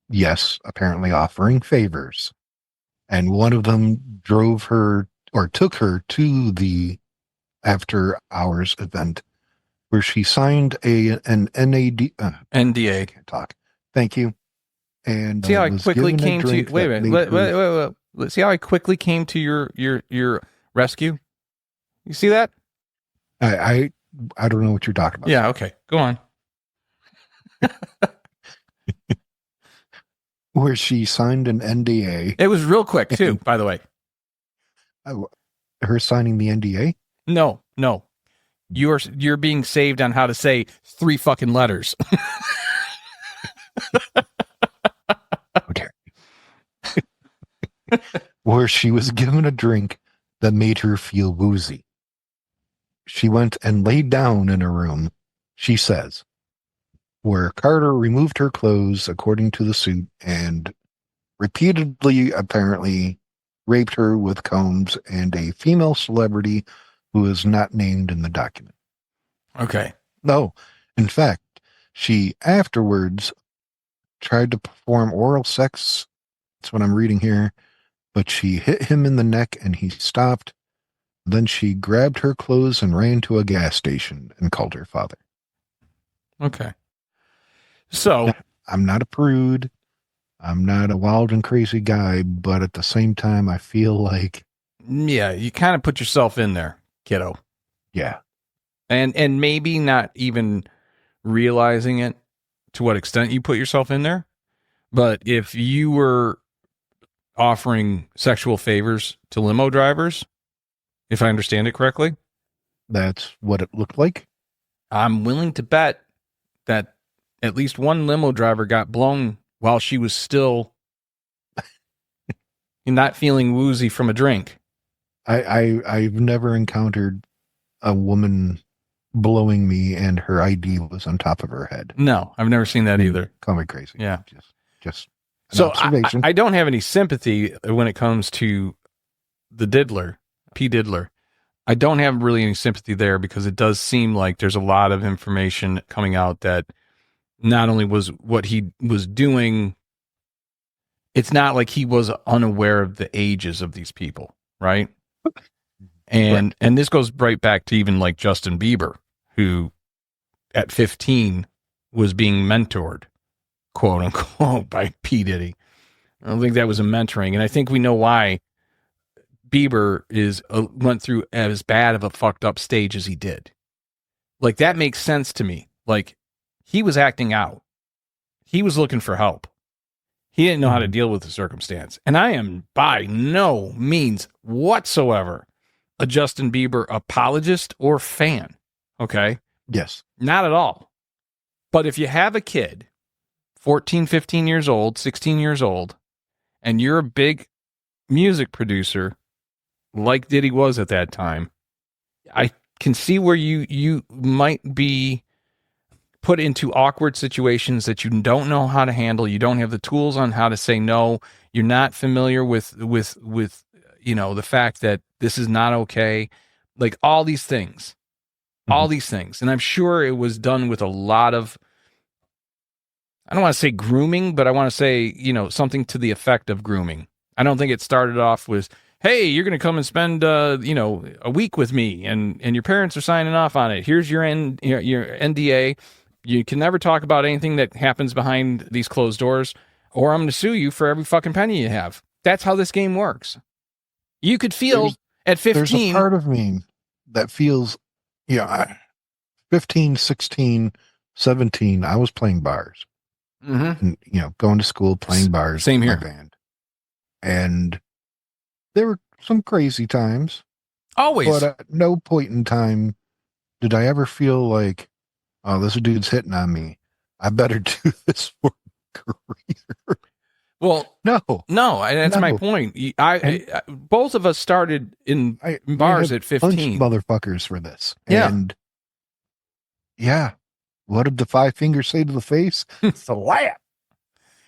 Yes, apparently offering favors. And one of them drove her or took her to the after hours event where she signed an NDA. I can't talk. Thank you. And
see how I quickly came to wait a minute. Wait. See how I quickly came to your rescue? You see that?
I don't know what you're talking about.
Yeah, okay. Go on.
Where she signed an NDA.
It was real quick too, by the way.
Her signing the NDA?
No. You're being saved on how to say 3 fucking letters.
Okay. Where she was given a drink that made her feel woozy. She went and laid down in a room, she says, where Carter removed her clothes according to the suit and repeatedly, apparently, raped her with combs and a female celebrity who is not named in the document.
Okay.
No, in fact, she afterwards tried to perform oral sex. That's what I'm reading here. But she hit him in the neck and he stopped. Then she grabbed her clothes and ran to a gas station and called her father.
Okay. So.
Now, I'm not a prude. I'm not a wild and crazy guy, but at the same time, I feel like.
Yeah, you kind of put yourself in there, kiddo.
Yeah.
And maybe not even realizing it to what extent you put yourself in there. But if you were offering sexual favors to limo drivers, if I understand it correctly,
that's what it looked like.
I'm willing to bet that at least one limo driver got blown while she was still not feeling woozy from a drink.
I've never encountered a woman blowing me and her ID was on top of her head.
No, I've never seen that either.
Call me crazy.
Yeah.
Just
so I don't have any sympathy when it comes to the diddler, P. Diddler. I don't have really any sympathy there because it does seem like there's a lot of information coming out that not only was what he was doing, it's not like he was unaware of the ages of these people, right? And this goes right back to even like Justin Bieber, who at 15 was being mentored, quote unquote, by P. Diddy. I don't think that was a mentoring. And I think we know why Bieber went through as bad of a fucked up stage as he did. Like, that makes sense to me. Like, he was acting out. He was looking for help. He didn't know how to deal with the circumstance. And I am by no means whatsoever a Justin Bieber apologist or fan. Okay?
Yes.
Not at all. But if you have a kid, 14, 15 years old, 16 years old, and you're a big music producer like Diddy was at that time, I can see where you might be put into awkward situations that you don't know how to handle. You don't have the tools on how to say no. You're not familiar with the fact that this is not okay. Like all these things. And I'm sure it was done with a lot of, I don't want to say grooming, but I want to say, something to the effect of grooming. I don't think it started off with, hey, you're going to come and spend, a week with me, and your parents are signing off on it. Here's your NDA. You can never talk about anything that happens behind these closed doors, or I'm going to sue you for every fucking penny you have. That's how this game works. You could feel at 15.
There's a part of me that feels, 15, 16, 17, I was playing bars.
Mm-hmm.
And, going to school, playing bars.
Same here.
My band. And there were some crazy times.
Always.
But at no point in time did I ever feel like, oh, this dude's hitting on me. I better do this for a career.
Well,
no,
that's my point. Both of us started in bars at 15.
Motherfuckers for this.
Yeah.
And yeah, what did the 5 fingers say to the face? Slap.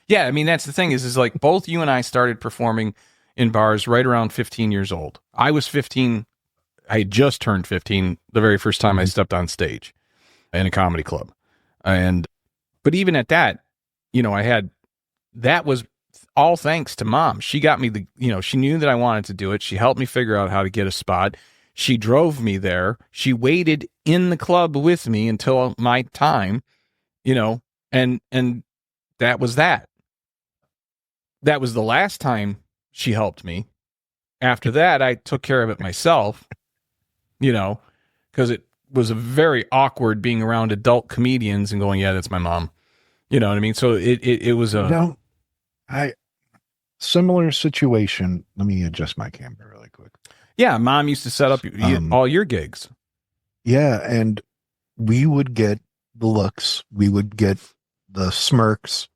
Yeah, I mean, that's the thing is like both you and I started performing in bars right around 15 years old. I was 15. I had just turned 15 the very first time I stepped on stage in a comedy club. But even at that, that was all thanks to Mom. She got me she knew that I wanted to do it. She helped me figure out how to get a spot. She drove me there. She waited in the club with me until my time, and that was that. That was the last time she helped me. After that, I took care of it myself, because it was a very awkward being around adult comedians and going, yeah, that's my mom. You know what I mean? So it was a...
Similar situation. Let me adjust my camera really quick.
Yeah, Mom used to set up all your gigs.
Yeah, and we would get the looks. We would get the smirks.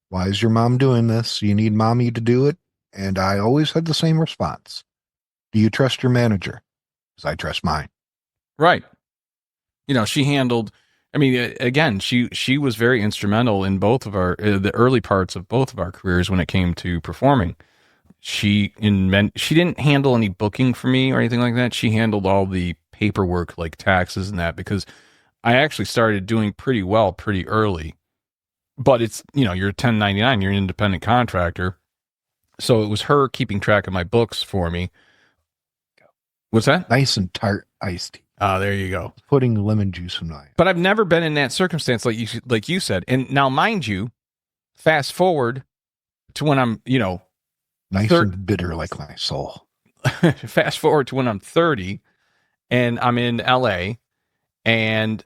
Why is your mom doing this? You need mommy to do it? And I always had the same response. Do you trust your manager? Because I trust mine.
Right. She handled... I mean, again, she was very instrumental in both of our the early parts of both of our careers when it came to performing. She didn't handle any booking for me or anything like that. She handled all the paperwork like taxes and that, because I actually started doing pretty well pretty early. But it's, you're a 1099, you're an independent contractor. So it was her keeping track of my books for me. What's that?
Nice and tart iced tea.
There you go.
Putting lemon juice in mine.
But I've never been in that circumstance like you said. And now, mind you, fast forward to when I'm,
nice and bitter like my soul.
Fast forward to when I'm 30 and I'm in LA and,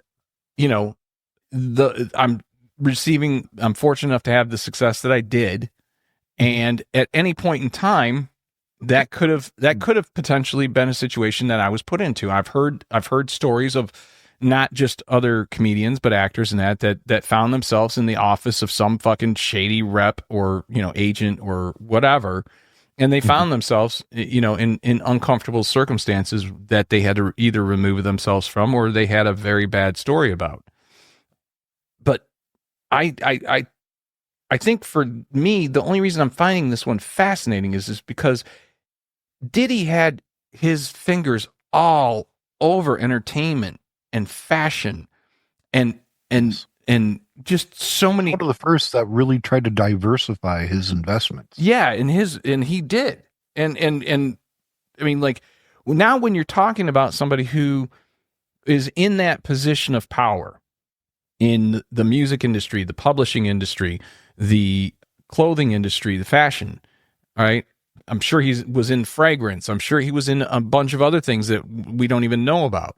I'm fortunate enough to have the success that I did. And at any point in time, that could have potentially been a situation that I was put into. I've heard stories of not just other comedians, but actors and that found themselves in the office of some fucking shady rep or, agent or whatever. And they found themselves, in uncomfortable circumstances that they had to either remove themselves from, or they had a very bad story about. But I think for me, the only reason I'm finding this one fascinating is because Diddy had his fingers all over entertainment and fashion and just so many.
One of the first that really tried to diversify his investments.
Yeah, and he did. And I mean, like, now when you're talking about somebody who is in that position of power in the music industry, the publishing industry, the clothing industry, the fashion, all right? I'm sure he was in fragrance. I'm sure he was in a bunch of other things that we don't even know about.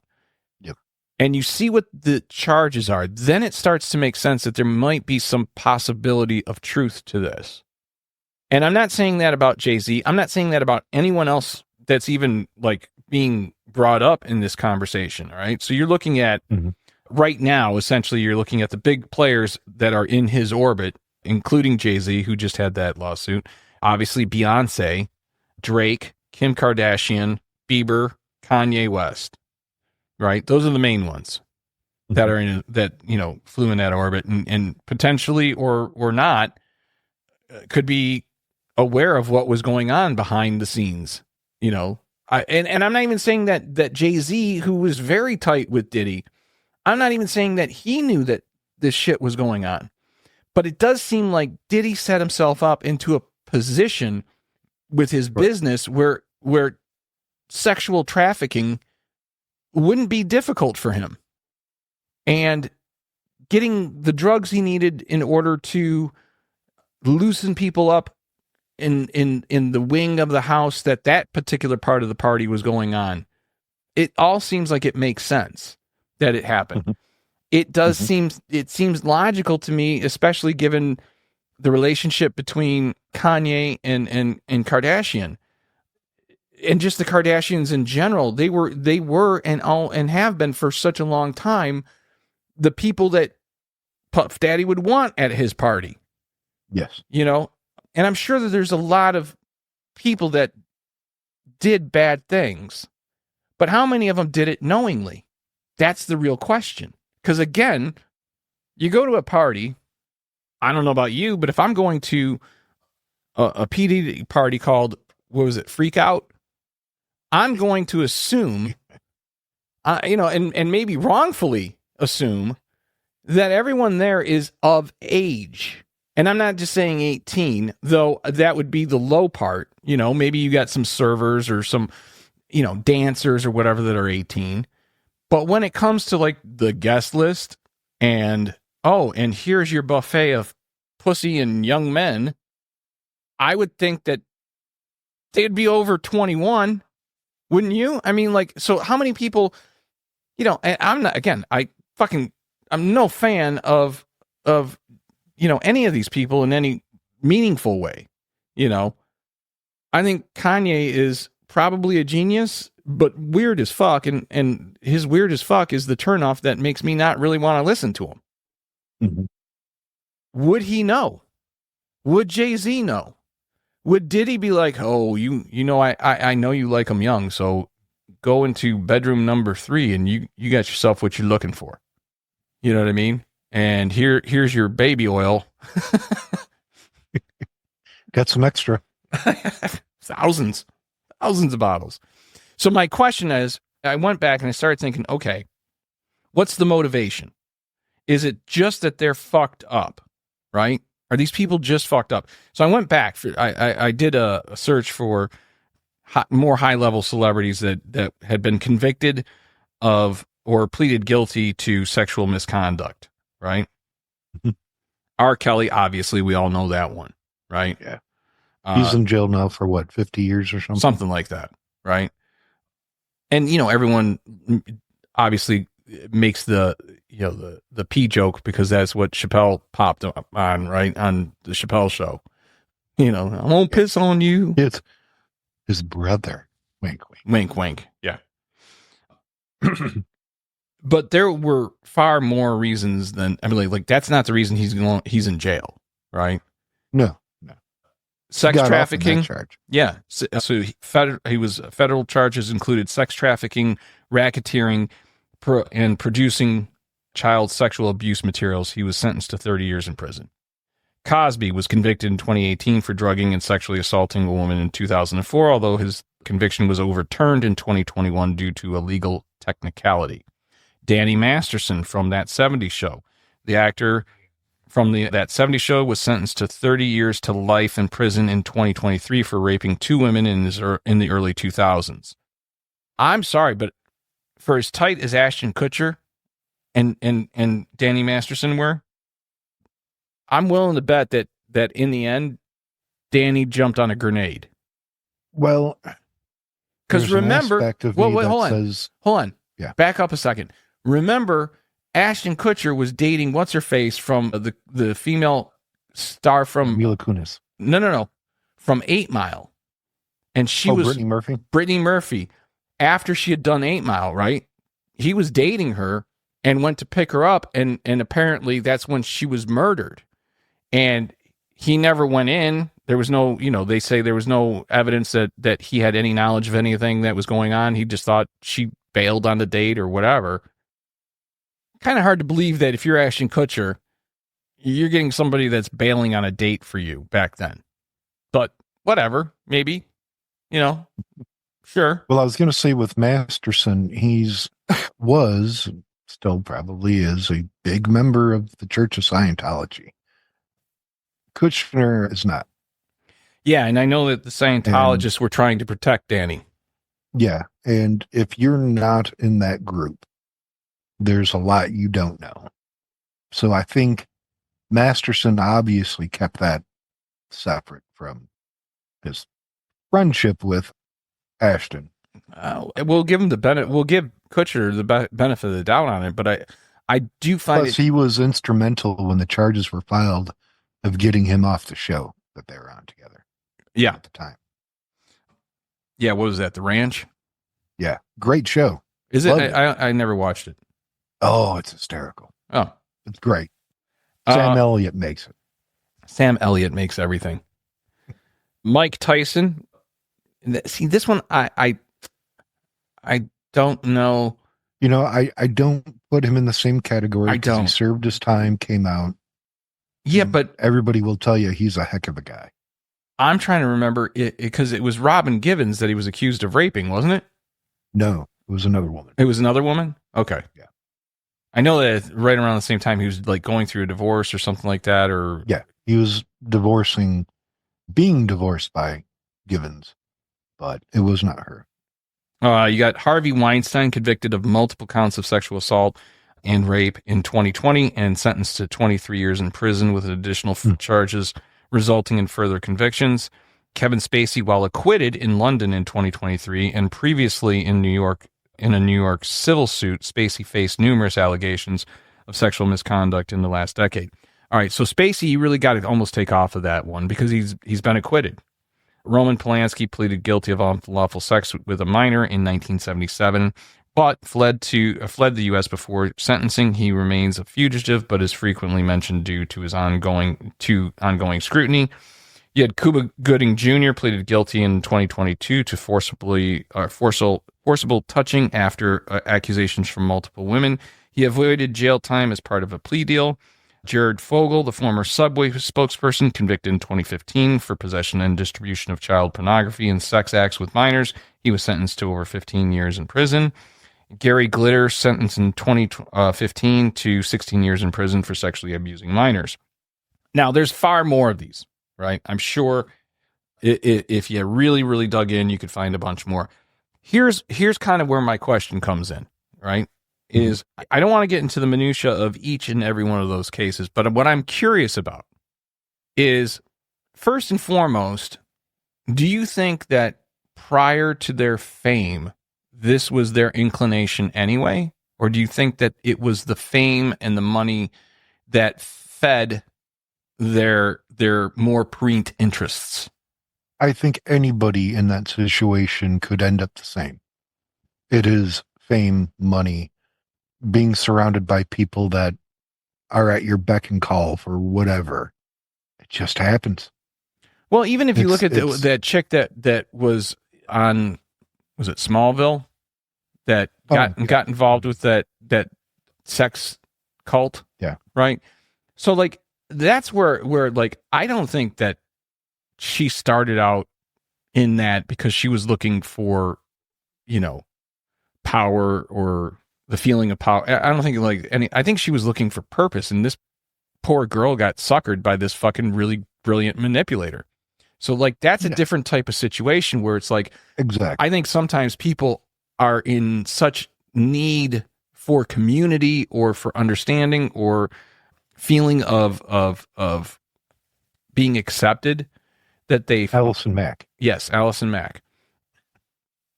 Yep.
And you see what the charges are. Then it starts to make sense that there might be some possibility of truth to this. And I'm not saying that about Jay-Z. I'm not saying that about anyone else that's even like being brought up in this conversation. All right. So you're looking at right now, essentially, you're looking at the big players that are in his orbit, including Jay-Z, who just had that lawsuit. Obviously, Beyonce, Drake, Kim Kardashian, Bieber, Kanye West, right? Those are the main ones that are in that, flew in that orbit and potentially or not could be aware of what was going on behind the scenes, and I'm not even saying that Jay-Z, who was very tight with Diddy, I'm not even saying that he knew that this shit was going on. But it does seem like Diddy set himself up into a position with his business where where sexual trafficking wouldn't be difficult for him. And getting the drugs he needed in order to loosen people up in the wing of the house that particular part of the party was going on. It all seems like it makes sense that it happened.
Mhm.
It does
Mhm.
seems logical to me, especially given the relationship between Kanye and Kardashian. And just the Kardashians in general, they were and have been for such a long time the people that Puff Daddy would want at his party.
Yes.
You know, and I'm sure that there's a lot of people that did bad things, but how many of them did it knowingly? That's the real question. Because again, you go to a party. I don't know about you, but if I'm going to a PD party called, what was it, Freak Out, I'm going to assume, and maybe wrongfully assume that everyone there is of age. And I'm not just saying 18, though that would be the low part. You know, maybe you got some servers or some, dancers or whatever that are 18. But when it comes to like the guest list and here's your buffet of pussy and young men, I would think that they'd be over 21, wouldn't you? I mean, like, so how many people, and I'm not, again, I'm no fan of any of these people in any meaningful way. I think Kanye is probably a genius, but weird as fuck. And his weird as fuck is the turnoff that makes me not really want to listen to him.
Mm-hmm.
Would he know? Would Jay-Z know? Would Diddy be like, oh, I know you like him young, so go into bedroom number 3 and you got yourself what you're looking for. You know what I mean? And here's your baby oil.
Got some extra.
Thousands of bottles. So my question is, I went back and I started thinking, okay, what's the motivation? Is it just that they're fucked up, right? Are these people just fucked up? So I went back. I did a search for more high-level celebrities that had been convicted of or pleaded guilty to sexual misconduct, right? R. Kelly, obviously, we all know that one, right?
Yeah. He's in jail now for what, 50 years or something?
Something like that, right? And, everyone obviously makes the pee joke because that's what Chappelle popped up on, right? On the Chappelle show. I won't piss on you.
It's his brother. Wink, wink.
Wink, wink. Yeah. But there were far more reasons than, like that's not the reason he's in jail, right?
No.
Sex trafficking.
Charge.
Yeah. So he was federal charges included sex trafficking, racketeering, and producing child sexual abuse materials. He was sentenced to 30 years in prison. Cosby was convicted in 2018 for drugging and sexually assaulting a woman in 2004, although his conviction was overturned in 2021 due to a legal technicality. Danny Masterson from That 70s Show, the actor from That 70s Show, was sentenced to 30 years to life in prison in 2023 for raping 2 women in the early 2000s. I'm sorry, but for as tight as Ashton Kutcher and Danny Masterson were, I'm willing to bet that in the end, Danny jumped on a grenade.
Well,
because remember, hold on.
Yeah.
Back up a second. Remember, Ashton Kutcher was dating what's her face from the female star from
Mila Kunis.
No, from 8 Mile, and she was Brittany Murphy. After she had done 8 Mile, right? He was dating her and went to pick her up, and apparently that's when she was murdered. And he never went in. There was no, they say there was no evidence that he had any knowledge of anything that was going on. He just thought she bailed on the date or whatever. Kind of hard to believe that if you're Ashton Kutcher, you're getting somebody that's bailing on a date for you back then. But whatever, maybe, sure.
Well, I was going to say with Masterson, still probably is a big member of the Church of Scientology. Kushner is not.
Yeah, and I know that the
And
Scientologists were trying to protect Danny.
yeah, and if you're not in that group, there's a lot you don't know. So I think Masterson obviously kept that separate from his friendship with Ashton.
We'll give him the benefit. We'll give Kutcher the benefit of the doubt on it, but I do find
Plus, he was instrumental when the charges were filed of getting him off the show that they were on together.
Yeah,
at the time.
Yeah, what was that? The Ranch?
Yeah, great show.
Is it? I never watched it.
Oh, it's hysterical.
Oh,
it's great. Sam Elliott makes it.
Sam Elliott makes everything. Mike Tyson. See, this one, I don't know.
You know, I don't put him in the same category.
I don't.
He served his time, came out.
Yeah, but
everybody will tell you he's a heck of a guy.
I'm trying to remember it because it was Robin Givens that he was accused of raping, wasn't it?
No, it was another woman.
It was another woman? Okay.
Yeah.
I know that right around the same time he was like going through a divorce or something like that, or
yeah, he was being divorced by Givens, but it was not her.
You got Harvey Weinstein convicted of multiple counts of sexual assault and rape in 2020 and sentenced to 23 years in prison with additional charges resulting in further convictions. Kevin Spacey, while acquitted in London in 2023 and previously in New York in a New York civil suit, Spacey faced numerous allegations of sexual misconduct in the last decade. All right, so Spacey, you really got to almost take off of that one because he's been acquitted. Roman Polanski pleaded guilty of unlawful sex with a minor in 1977, but fled the U.S. before sentencing. He remains a fugitive, but is frequently mentioned due to his ongoing scrutiny. You had Cuba Gooding Jr. pleaded guilty in 2022 to forcible touching after accusations from multiple women. He avoided jail time as part of a plea deal. Jared Fogle, the former Subway spokesperson, convicted in 2015 for possession and distribution of child pornography and sex acts with minors. He was sentenced to over 15 years in prison. Gary Glitter, sentenced in 2015 to 16 years in prison for sexually abusing minors. Now, there's far more of these, right? I'm sure if you really, really dug in, you could find a bunch more. Here's kind of where my question comes in, right? Is I don't want to get into the minutia of each and every one of those cases, but what I'm curious about is, first and foremost, do you think that prior to their fame, this was their inclination anyway? Or do you think that it was the fame and the money that fed their more preent interests?
I think anybody in that situation could end up the same. It is fame, money, being surrounded by people that are at your beck and call for whatever. It just happens.
Well, even if you look at that chick that was on, was it Smallville, that got involved with that sex cult?
Yeah.
Right. So like that's where like I don't think that she started out in that because she was looking for, power or the feeling of power. I don't think I think she was looking for purpose, and this poor girl got suckered by this fucking really brilliant manipulator. So like that's a different type of situation where it's like,
exactly.
I think sometimes people are in such need for community or for understanding or feeling of being accepted that they
Allison Mack.
Yes, Allison Mack.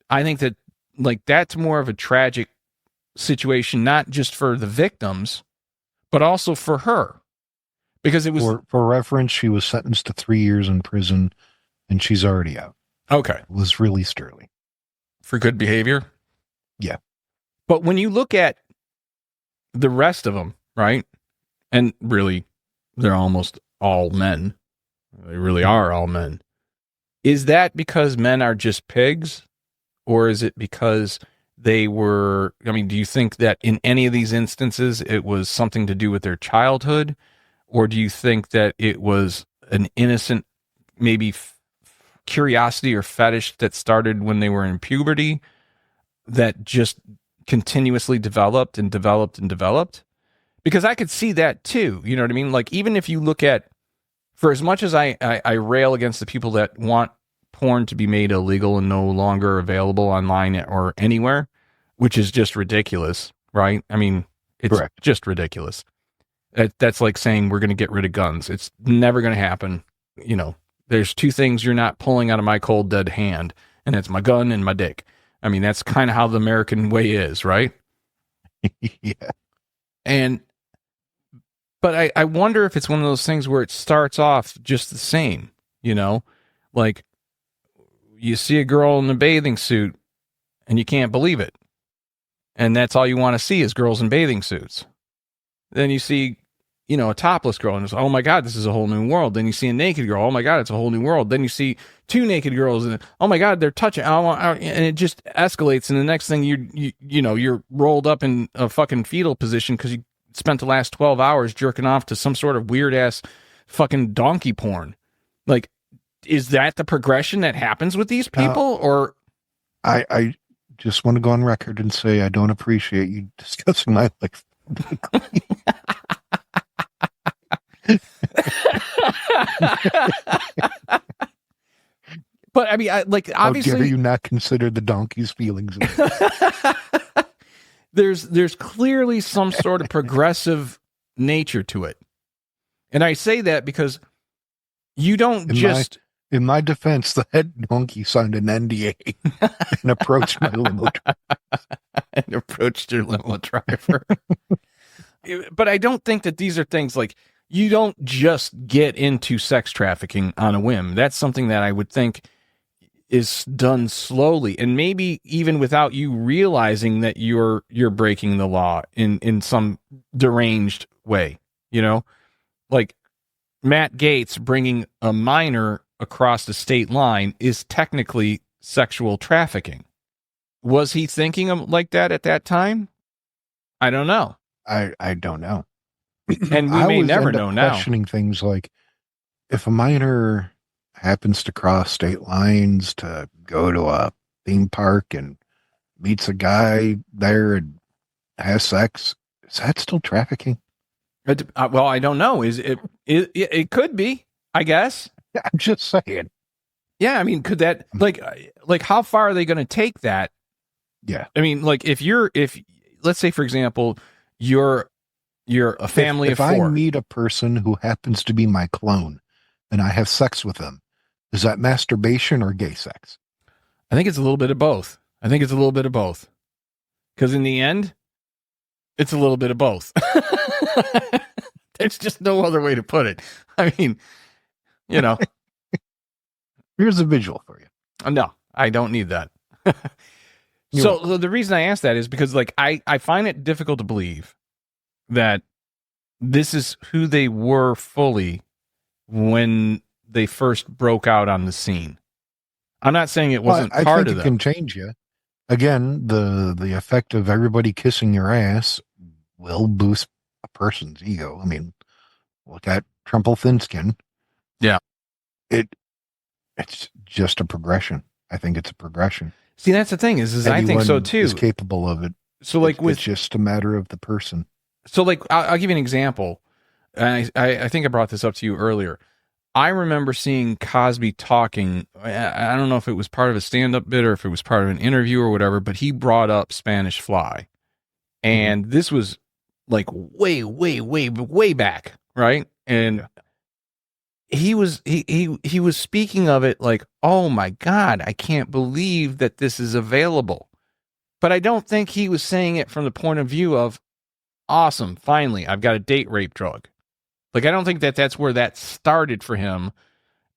I think that like that's more of a tragic situation, not just for the victims, but also for her. Because it was
for reference, she was sentenced to 3 years in prison and she's already out.
Okay.
It was really sterling.
For good behavior?
Yeah.
But when you look at the rest of them, right? And really, they're almost all men. They really are all men. Is that because men are just pigs? Or is it because they were, do you think that in any of these instances, it was something to do with their childhood? Or do you think that it was an innocent, maybe curiosity or fetish that started when they were in puberty that just continuously developed and developed and developed? Because I could see that too. You know what I mean? Like, even if you look at for as much as I rail against the people that want porn to be made illegal and no longer available online or anywhere, which is just ridiculous, right? I mean, it's
Correct.
just ridiculous. That's like saying we're going to get rid of guns. It's never going to happen. You know, there's two things you're not pulling out of my cold, dead hand, and it's my gun and my dick. I mean, that's kind of how the American way is, right?
Yeah.
But I wonder if it's one of those things where it starts off just the same, you know? Like, you see a girl in a bathing suit, and you can't believe it. And that's all you want to see is girls in bathing suits. Then you see, you know, a topless girl, and it's, oh my God, this is a whole new world. Then you see a naked girl, oh my God, it's a whole new world. Then you see two naked girls, and oh my God, they're touching, and it just escalates. And the next thing you know, you're rolled up in a fucking fetal position because you spent the last 12 hours jerking off to some sort of weird ass fucking donkey porn. Like, is that the progression that happens with these people? Or
I just want to go on record and say I don't appreciate you discussing my life.
But I mean, obviously,
how dare you not consider the donkey's feelings?
There's clearly some sort of progressive nature to it, and I say that because you don't
In my defense, the head donkey signed an NDA and approached my limo driver.
And approached your limo driver. But I don't think that these are things like, you don't just get into sex trafficking on a whim. That's something that I would think is done slowly, and maybe even without you realizing that you're breaking the law in some deranged way, you know? Like Matt Gaetz bringing a minor across the state line is technically sexual trafficking. Was he thinking of like that at that time? I don't know.
I don't know.
And we may never know now.
Questioning things like, if a minor happens to cross state lines to go to a theme park and meets a guy there and has sex, is that still trafficking?
Well, I don't know. It could be, I guess.
I'm just saying.
Yeah, I mean, could that like how far are they going to take that?
Yeah.
I mean, like if let's say, for example, you're a family of four.
If I meet a person who happens to be my clone and I have sex with them, is that masturbation or gay sex?
I think it's a little bit of both. Because in the end, it's a little bit of both. There's just no other way to put it. I mean, you know.
Here's a visual for you.
No, I don't need that. So the reason I ask that is because, like, I find it difficult to believe that this is who they were fully when they first broke out on the scene. I'm not saying it wasn't part of them. I think
it can change you. Again, the effect of everybody kissing your ass will boost a person's ego. I mean, look at Trumple Thinskin.
Yeah.
It's just a progression. I think it's a progression.
See, that's the thing is I think so too.
Is capable of it.
So like
it's just a matter of the person.
So like, I'll give you an example. And I think I brought this up to you earlier. I remember seeing Cosby talking. I don't know if it was part of a stand-up bit or if it was part of an interview or whatever, but he brought up Spanish Fly. And this was like way back, right? And he was speaking of it like, oh my God, I can't believe that this is available. But I don't think he was saying it from the point of view of, awesome, finally, I've got a date rape drug. Like, I don't think that that's where that started for him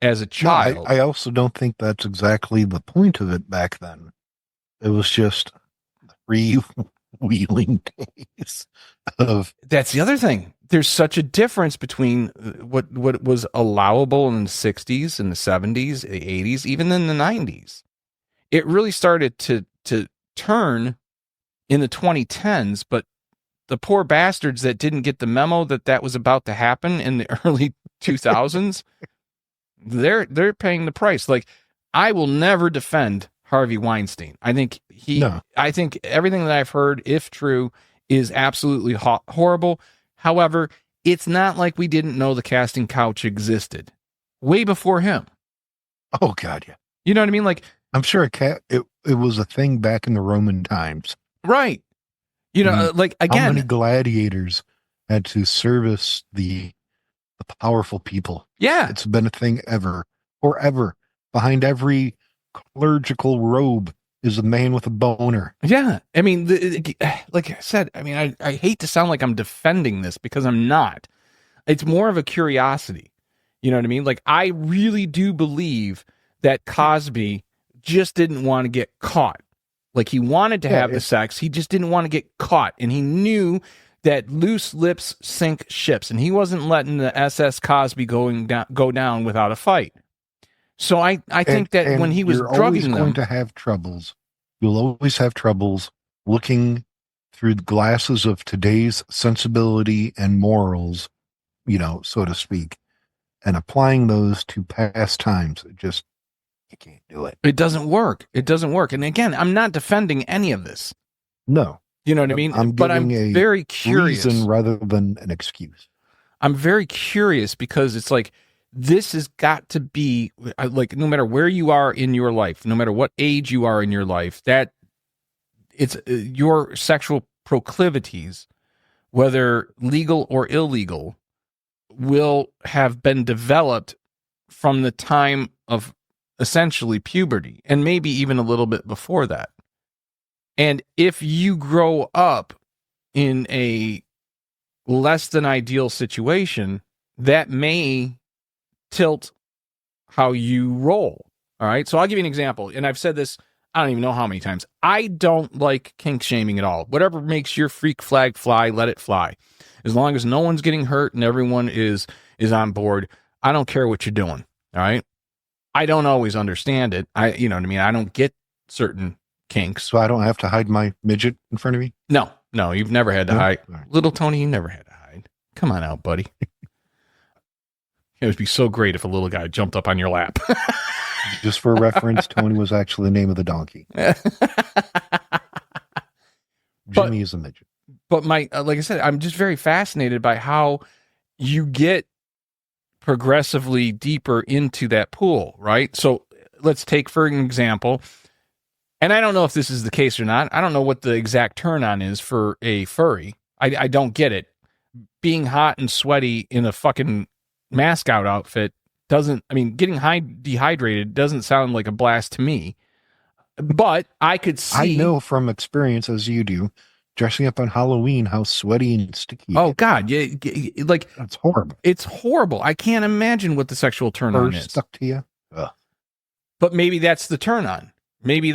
as a child.
No, I also don't think that's exactly the point of it back then. It was just freewheeling days of...
That's the other thing. There's such a difference between what was allowable in the 60s and the 70s, the 80s, even in the 90s. It really started to turn in the 2010s, but the poor bastards that didn't get the memo that was about to happen in the early 2000s, they're paying the price. Like, I will never defend Harvey Weinstein. I think I think everything that I've heard, if true, is absolutely horrible. However, it's not like we didn't know the casting couch existed. way before him.
Oh God, yeah.
You know what I mean? Like,
I'm sure it was a thing back in the Roman times.
right. You know,
I mean,
like,
how many
again,
gladiators had to service the powerful people?
yeah.
It's been a thing forever. Behind every clerical robe is a man with a boner.
Yeah. I mean, like I said, I mean, I hate to sound like I'm defending this because I'm not. It's more of a curiosity. You know what I mean? Like, I really do believe that Cosby just didn't want to get caught. Like, he wanted to have the sex. He just didn't want to get caught. And he knew that loose lips sink ships. And he wasn't letting the SS Cosby go down without a fight. So I think that when he was drugging them,
going to have troubles. You'll always have troubles looking through the glasses of today's sensibility and morals, you know, so to speak, and applying those to past times. You can't do it.
It doesn't work. It doesn't work. And again, I'm not defending any of this.
No.
You know what I mean?
But I'm
very curious.
Reason rather than an excuse.
I'm very curious because it's like, this has got to be like, no matter where you are in your life, no matter what age you are in your life, that it's your sexual proclivities, whether legal or illegal, will have been developed from the time of essentially puberty and maybe even a little bit before that. And if you grow up in a less than ideal situation, that may tilt how you roll. All right. So I'll give you an example. And I've said this, I don't even know how many times. I don't like kink shaming at all. Whatever makes your freak flag fly, let it fly. As long as no one's getting hurt and everyone is on board, I don't care what you're doing. All right. I don't always understand it. You know what I mean? I don't get certain kinks.
So I don't have to hide my midget in front of me?
No, you've never had to hide.
Right.
Little Tony, you never had to hide. Come on out, buddy. It would be so great if a little guy jumped up on your lap.
Just for reference, Tony was actually the name of the donkey. Jimmy is a midget.
But like I said, I'm just very fascinated by how you get progressively deeper into that pool, right? So let's take, for an example, and I don't know if this is the case or not. I don't know what the exact turn on is for a furry. I don't get it. Being hot and sweaty in a fucking mascot outfit getting dehydrated doesn't sound like a blast to me. But I could see.
I know from experience, as you do, dressing up on Halloween, how sweaty and sticky.
Oh God, yeah, like
that's horrible.
It's horrible. I can't imagine what the sexual turn on is.
Stuck to you. Ugh.
But maybe that's the turn on. Maybe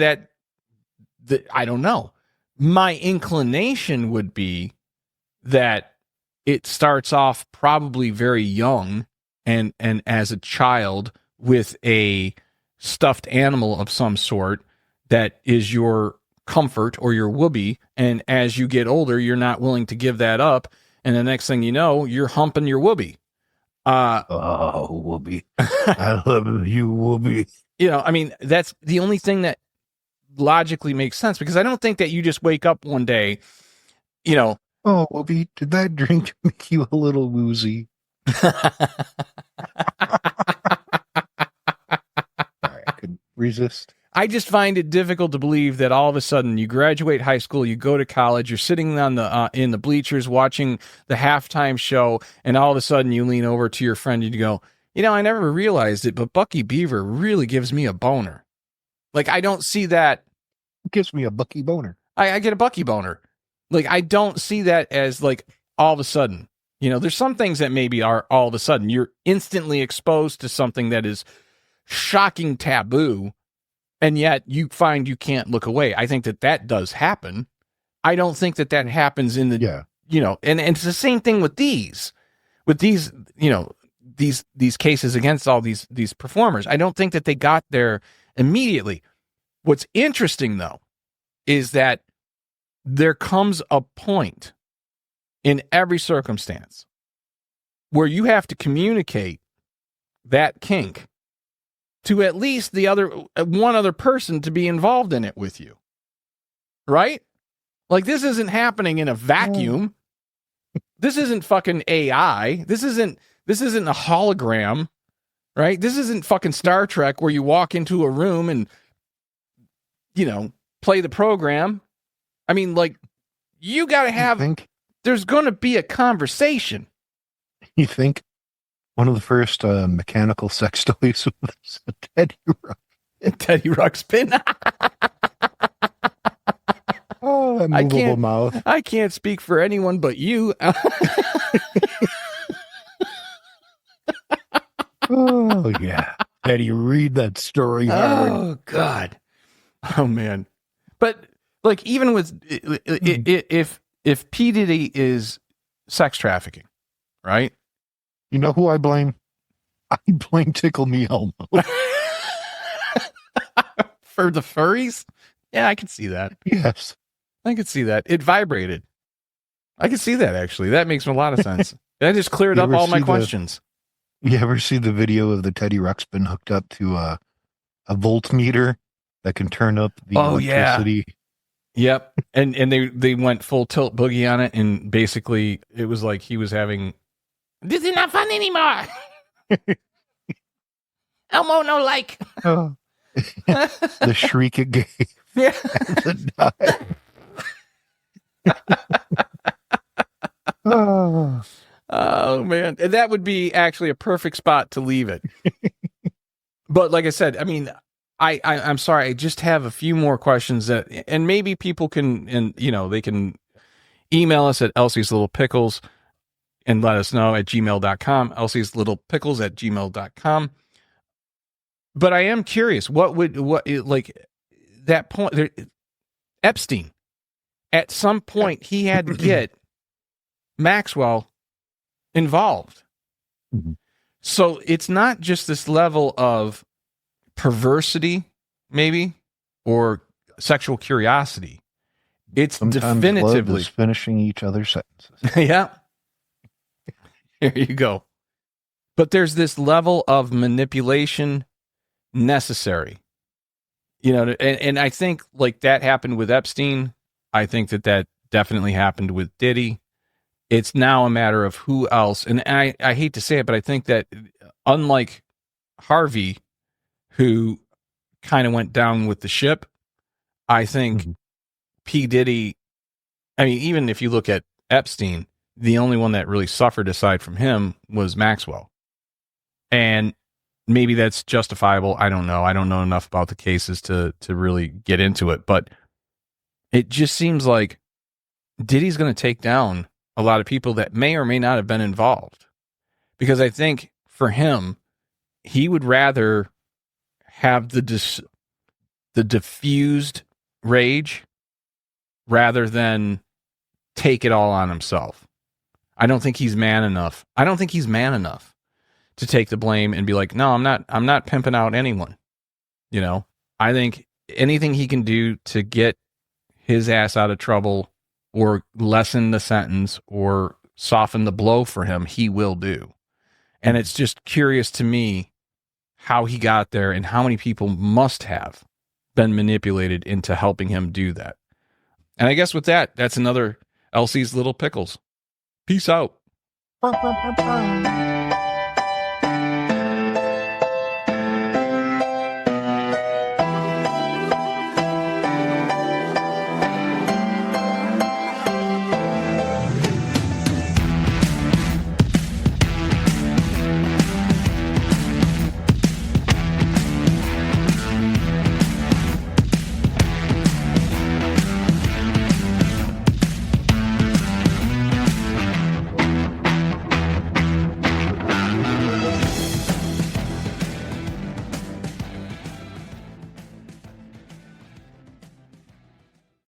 I don't know. My inclination would be that it starts off probably very young and as a child with a stuffed animal of some sort that is your comfort or your whoopee, and as you get older you're not willing to give that up, and the next thing you know you're humping your whoopee.
Whoopee. I love you, whoopee.
You know, I mean, that's the only thing that logically makes sense, because I don't think that you just wake up one day, you know,
oh, whoopee, did that drink make you a little woozy? I couldn't resist.
I just find it difficult to believe that all of a sudden you graduate high school, you go to college, you're sitting on the in the bleachers watching the halftime show, and all of a sudden you lean over to your friend and you go, you know, I never realized it, but Bucky Beaver really gives me a boner. Like, I don't see that.
It gives me a Bucky boner.
I get a Bucky boner. Like, I don't see that as like all of a sudden. You know, there's some things that maybe are all of a sudden. You're instantly exposed to something that is shocking taboo, and yet you find you can't look away. I think that does happen. I don't think that happens in the, you know, and it's the same thing with these, you know, these cases against all these performers. I don't think that they got there immediately. What's interesting, though, is that there comes a point in every circumstance where you have to communicate that kink to at least one other person to be involved in it with you. Right? Like, this isn't happening in a vacuum. This isn't fucking AI. This isn't a hologram. right? This isn't fucking Star Trek where you walk into a room and, play the program. I mean, like, you got to have, there's going to be a conversation.
You think one of the first mechanical sex toys was a Teddy Ruxpin?
Teddy Ruxpin?
Oh, that movable mouth.
I can't speak for anyone but you.
Oh, yeah. Teddy, read that story hard.
Oh, God. Oh, man. But, like, even with, if P. Diddy is sex trafficking, right?
You know who I blame? I blame Tickle Me Elmo.
For the furries? Yeah, I can see that.
Yes.
I can see that. It vibrated. I can see that, actually. That makes a lot of sense. That just cleared up all my questions.
You ever see the video of the Teddy Ruxpin hooked up to a voltmeter that can turn up the electricity?
Yeah. Yep. And they went full tilt boogie on it, and basically it was like he was having, this is not fun anymore. Elmo no like.
Oh. The shriek it gave.
Yeah. Oh, man. And that would be actually a perfect spot to leave it. But like I said, I mean, I'm sorry. I just have a few more questions and maybe people can, they can email us at Elsie's Little Pickles and let us know at gmail.com, Elsie's Little Pickles at gmail.com. But I am curious, that point, Epstein, at some point he had to get Maxwell involved. Mm-hmm. So it's not just this level of perversity, maybe, or sexual curiosity. It's
sometimes
definitively
love is finishing each other's sentences.
Yeah. Here you go. But there's this level of manipulation necessary. And I think like that happened with Epstein. I think that definitely happened with Diddy. It's now a matter of who else. And I hate to say it, but I think that unlike Harvey, who kind of went down with the ship, I think P. Diddy, I mean, even if you look at Epstein, the only one that really suffered aside from him was Maxwell. And maybe that's justifiable. I don't know. I don't know enough about the cases to really get into it. But it just seems like Diddy's going to take down a lot of people that may or may not have been involved. Because I think for him, he would rather have the diffused rage rather than take it all on himself. I don't think he's man enough. I don't think he's man enough to take the blame and be like, no, I'm not pimping out anyone. I think anything he can do to get his ass out of trouble or lessen the sentence or soften the blow for him, he will do. And it's just curious to me how he got there and how many people must have been manipulated into helping him do that. And I guess with that's another Elsie's Little Pickles. Peace out.